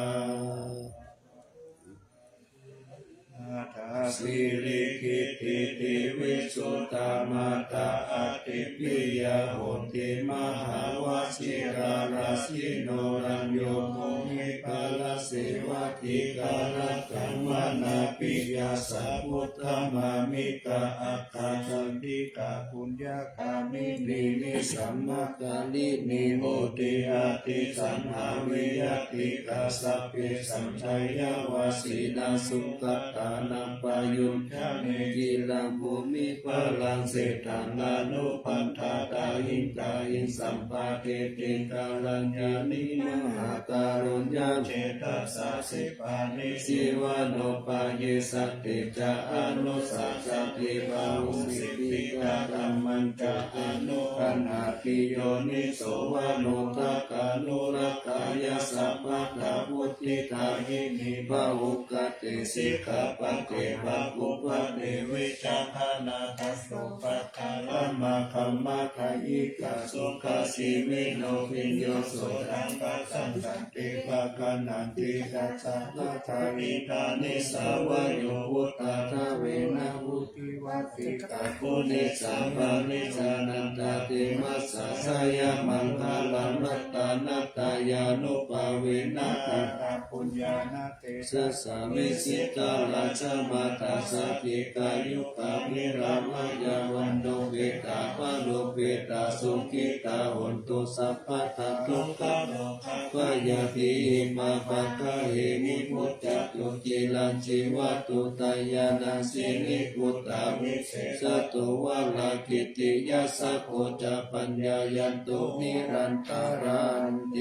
สิริกิติติวิสุตตามาตาอติปิยาโหติมหาวชิราราสิโนรัญโยโมหิกาลเสวะติกาลกังวนาปิยาสัพพุทธมามิกาอัคคาสันติกาปุญญาคามินีนิสัมมาคาลินิโหติอาติสัมหาวิยติกาสัพเพสัมชัยยาวาสีนาสุขตานังปายุนชาเนกิลังภูมิพลังเสตังนานุปันธาตาอินตาอินสัมปาเทติกาลัญญานิมหาการุญญาเจตัสสะสิปานิสิวาโนปาเยสัตติจาอนุสัสสติบาหุสิติกาธรรมันจาอนุขันหาติโยนิโสวาโนทากานุรักขายาสัพพะทาพุทธิทาหินิบาหุกติสิกขาปะเตภะกุปะเตวิชาคานาทัสโสปะทาลัมมาคัมมาคายิกาสุขาสิมิโนปิญโยโสตังปัสสันตันติภะกันันติกัสสะทะทาวิตานิสาวโยวุตตาทเวนะวุติวัติกาปุนิสัมปานิสานันตติมัสสะสยมังคลังนัตตานัตตายานุปาเวนะตัตตาปุญญานาเตสสะวิสิตาราชมาตาสัพพิกายุกามิรามายาวันโนเวตาปะโลเวตาสุขิตาหุนตุสัพพะทะทุกขโลภะวายาภิมาภะคะเหมิมุตตะตุจิลันจิวัตุตายานังสิริปุตตาวิเศษตุวะลากิติยัสสะโพจปัญญายันตุนิรันตารันติ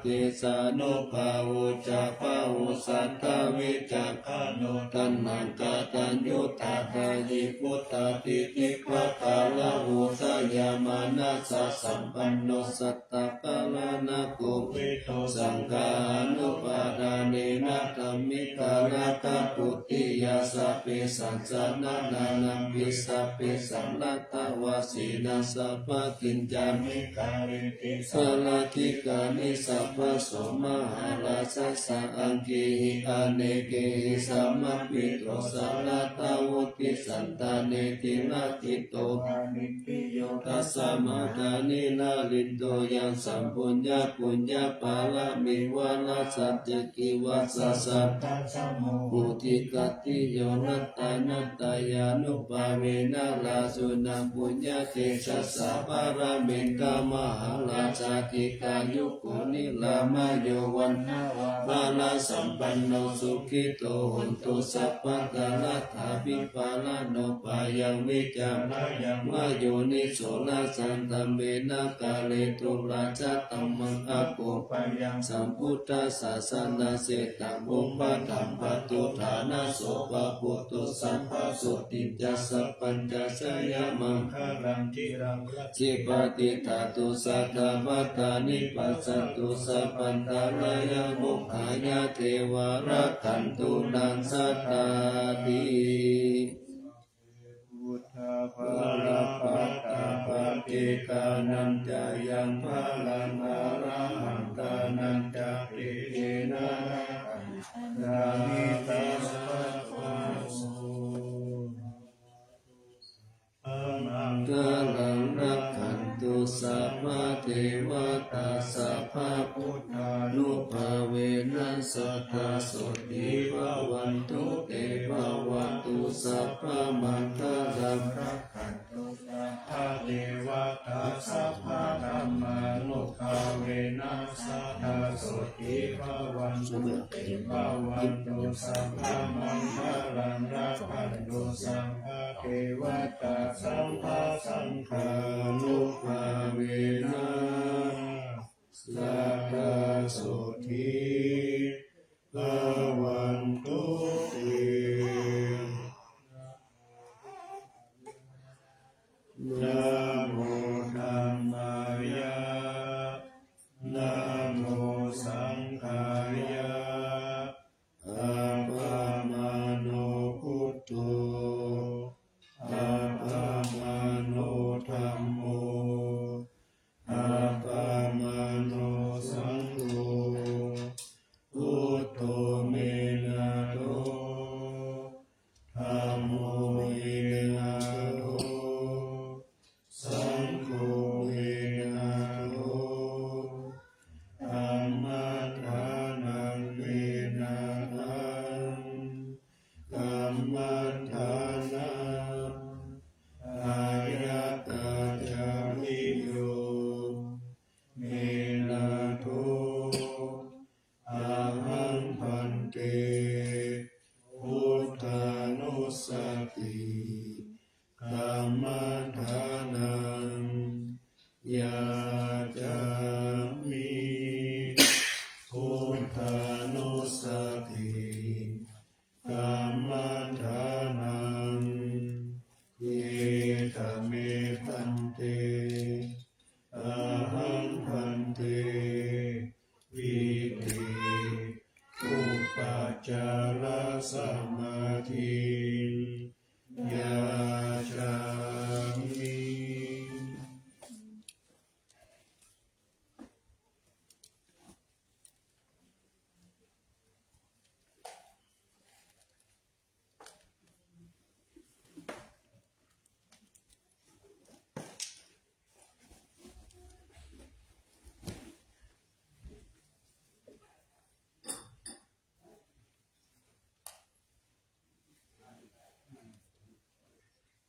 ติสานุภาวุจาภาวุสัตตวิจักขโนตันนังกตัญญูตาตาหิพุทธาติทิภะกาลหุสยามานัสสะสัมปันโนสัตตะกาลานะโกวิโตสังฆานุปาทานินะธัมมิกาลตะปุติยาสัพเพสัสสะนะนานัมปิสัพเพสัมลัตตวาสีนาสัพพะกินจามิการิติสาลาธิกานิสัพพะโสมหาลาสัสสะอังกิหิอเนเกหิสัมมปิโตสัลลัตตวุติสันตาเนตินาทิโตอานิปิโยทัสสะมาทานินาลินโตยังสัมปุญญาปุญญาปาลามิวาลาสัจจกิวัสสะสัตตะสัมโมปุติกติโยนัตตานัตตายานุปาเวนะลาสุนังปุญญาเตชัสสะปาราเมนกามหาลาจาติกายุโกนิลามายโยวันนาวาปาลาสัมปันโนสุขิโตหนตุสัพพะกาลถาภิปาลาโนปายังวิจามะยังวายโยนิโสลาสันตเมนะกาเลตุลาจตัมมังอะโกปะยังสัมพุทธัสสะสนาเสตังอุปถัมภตุฐานะโสภะปุตตุสัพพะสุติจัสสะปัญจสยามังคารังทิรังจิปติธาตุสัทธาวัตานิปัสสตุสัพพันธาลายะมุขายะเทวารักขันตุนังสัตตาติพุทธะภะระปัตตาปฏิกานันจายังภะลังอาระหังกานันจาปิเยนะดามิตัสสะภะโสกาลังรักขันตุสัพพะเทวตาสัพพะพุทธานุภาเวนัสสัทธาโสติภวันตุเตภวันตุสัพพะมังคลังรักขันตุสัพพะเทวตาสัพพะธัมมานุภาเวนัสสัทธาโสติภวันตุเตภวันตุสัพพะมังคลังรักขันตุสัพพะเทวตาสัพพะสังฆานุภาเวนะสัทธาโสติภวันตุเตนะโมธัมมายะนะโมสังฆายะอะปะมาโนพุทโธอะปะมาโนธัมโมอะปะมาโนสังโฆพุทโธเมนะโตธัมโมเมนะโตสังโฆเมนะโตธัมมัฏฐานังเมนะทังธัมมัฏฐานังอายตาจามิโยเมนะโตอะหังพันเตพุทธานุสติธัมมัฏฐานังยาจามิพุทธานุสติธัมมัฏฐานังเยธเมพันเตอะหังพันเตวิติอุปจารสมาธิยาจามิ อ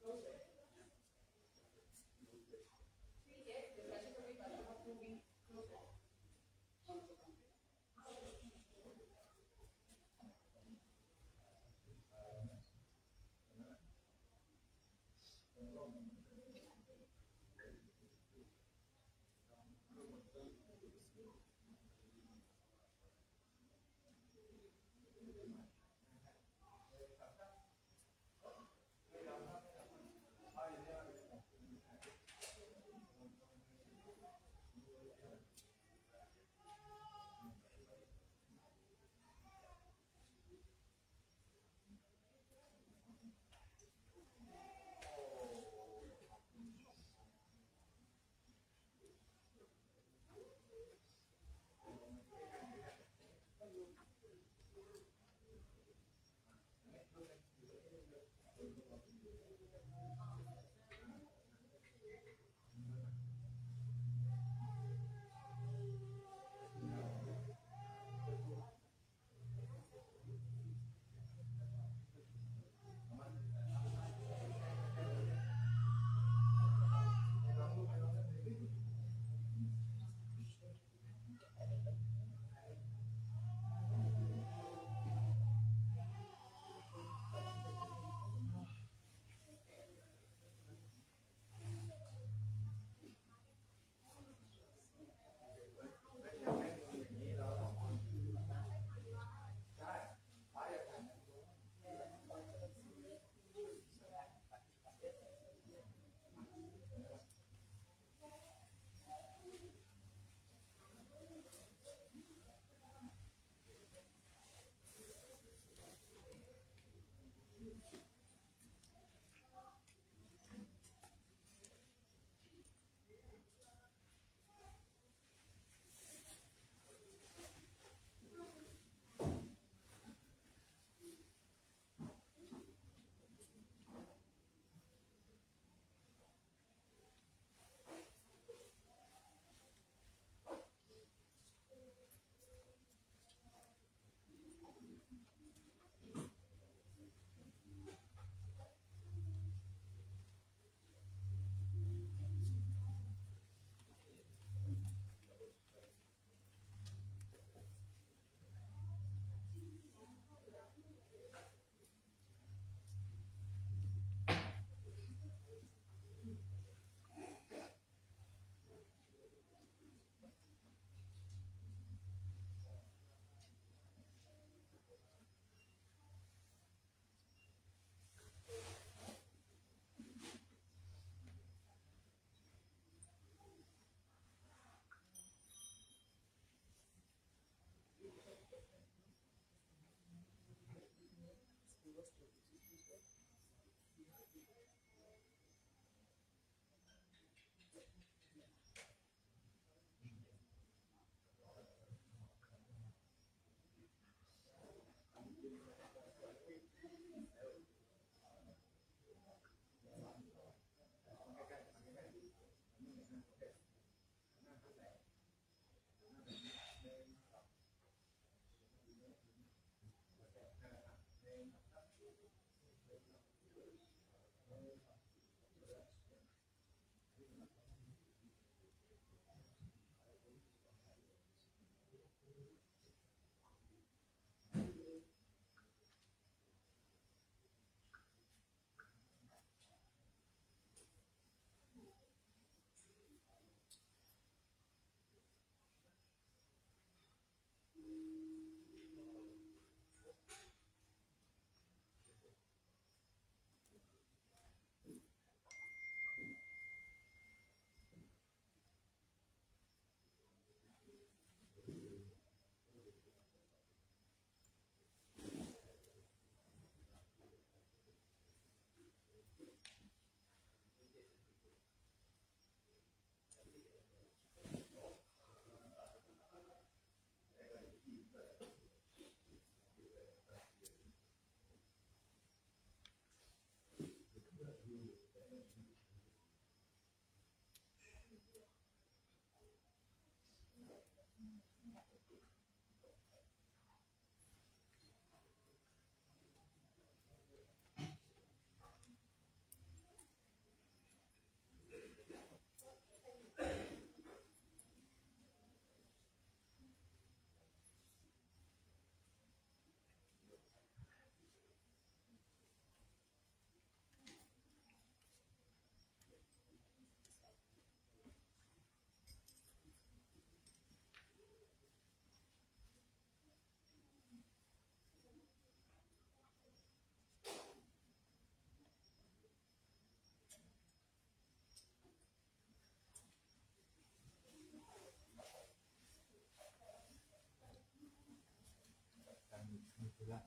เ มีธุระ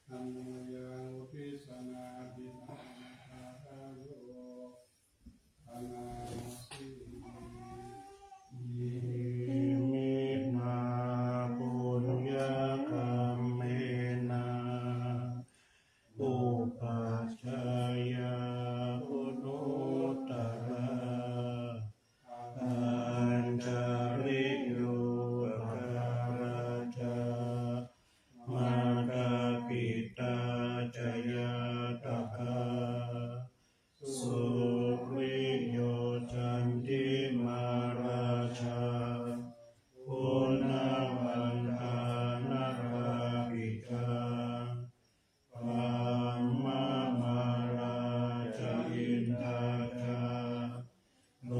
ธัมโมยังอุทิสนาภินาคาทาโยอนาสิยิมินาปุญญกรรมเมนะอุปัชฌายาอุนุตตระอัญจริโยปการจามาตาปิตาจยาตกาสุริโยจันติมาราชาปุณวันทานาราปิกาปัมมามาราชอินทาจาโล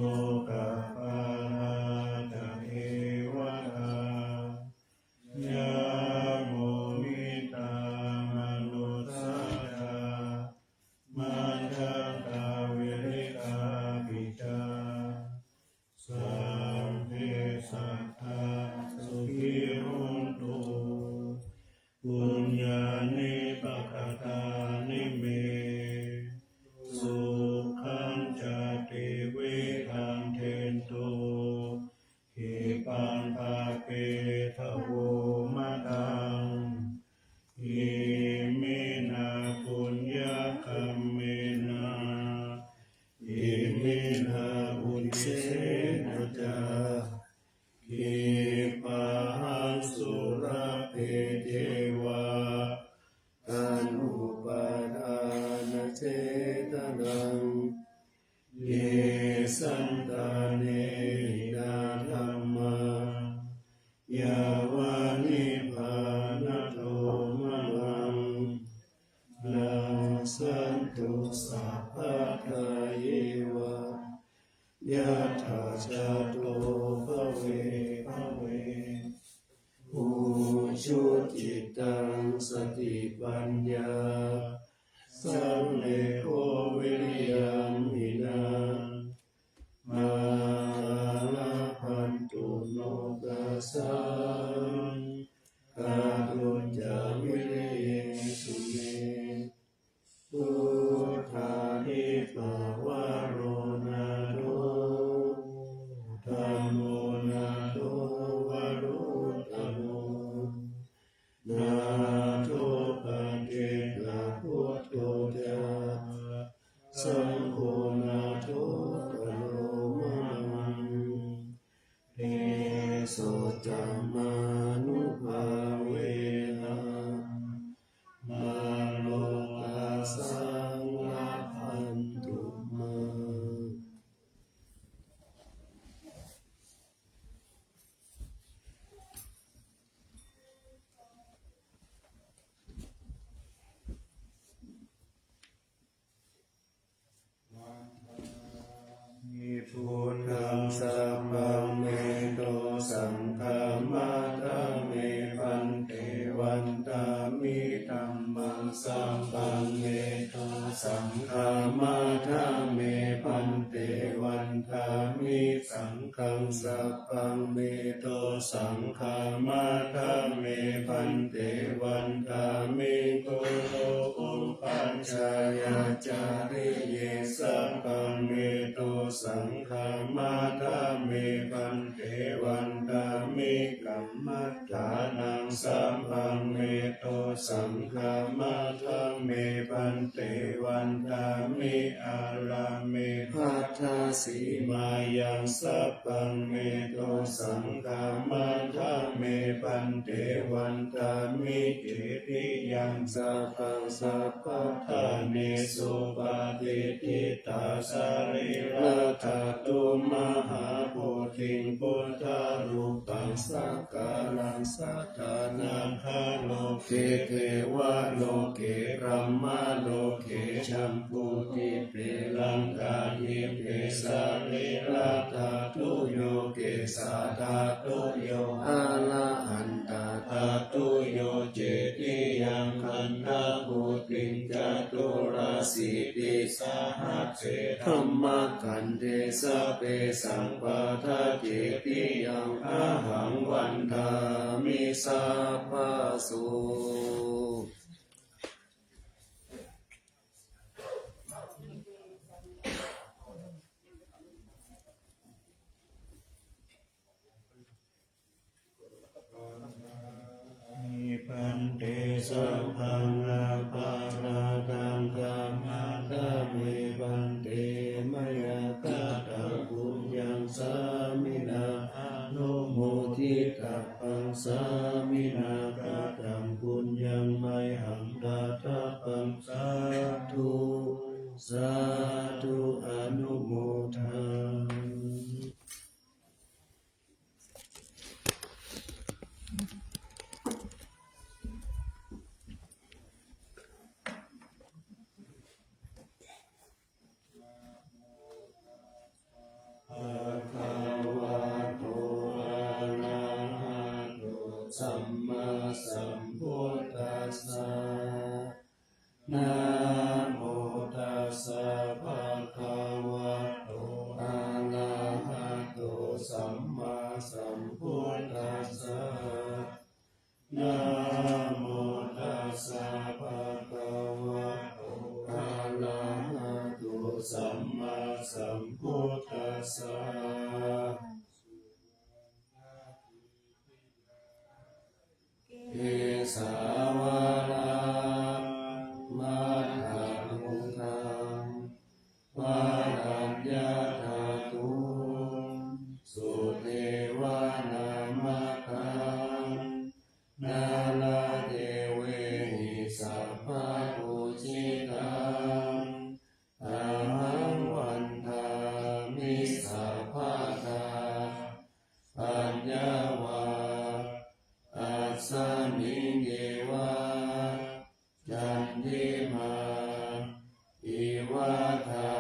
กปาราชเทวตายาโมนิตามนุสสาจามัจจตาวิร สันตุสัพพะทาเยวะยะถาจาโตภเวภเวอุชุจิตังสติปัญญาสัมเลโกวิริยัมหินามาลาพันตุโนกัสสังกาลุจจาวิริยสุเมพุทธานิภาวะโรนาโตธัมโมนาโตวะรุตตโนนาโตปัจเจกพุทโธจาสังโฆนาโตปโลมังเตโสจัมมานุภาเวนะมาโลกัสสังลาภันตุมา มิพุทธังสัพพังเมโตสังฆามาตาเมพันเตวันตามิธัมมังสัพพังเมโตสังฆามาตาเมพันเตวันตามิสังฆังสัพพังเมโตสังฆามาตาเมพันเตวันตามิโกโลอุปัญชายาจาริเยสัพพังเมโตสังฆามาตาเมพันเตวันตามิกัมมัฏฐานังสัพพังเมโตสังฆามาตาเมพันเตวันตามิอาราเมภัทธาสีมายังสัพพังเมโตสังฆามาตาเมพันเตวันตามิเจติยังสัพพังสัพพะทาเนสุปาติทิตาสาริรัตตุมหาโพธิงพุทธารูปังสักการังสัทธานังคาโลเกเทวะโลเกรัมมาโลเกชัมพูติเปรังกายิเปสาริรัตตุโยเกสาธาตุโยอาลาหันตาธาตุโยเจติยังคันธาภูติงจตุราสีติสาหัสเสธรรมกันเดสะเปสังปะทะเจติยังอาหังวันทามิสัพพะสุ นิพันเตสัพพังอาภาราตังกามาตาเมพันเตมยากาตาปุญญังสามินาอนุโมทิตาปังสามินากาตังปุญญังไมหังดาตาปังสาธุสาธุอนุโมทาสัมมาสัมพุทธัสสะนะโมตัสสะ วัฏา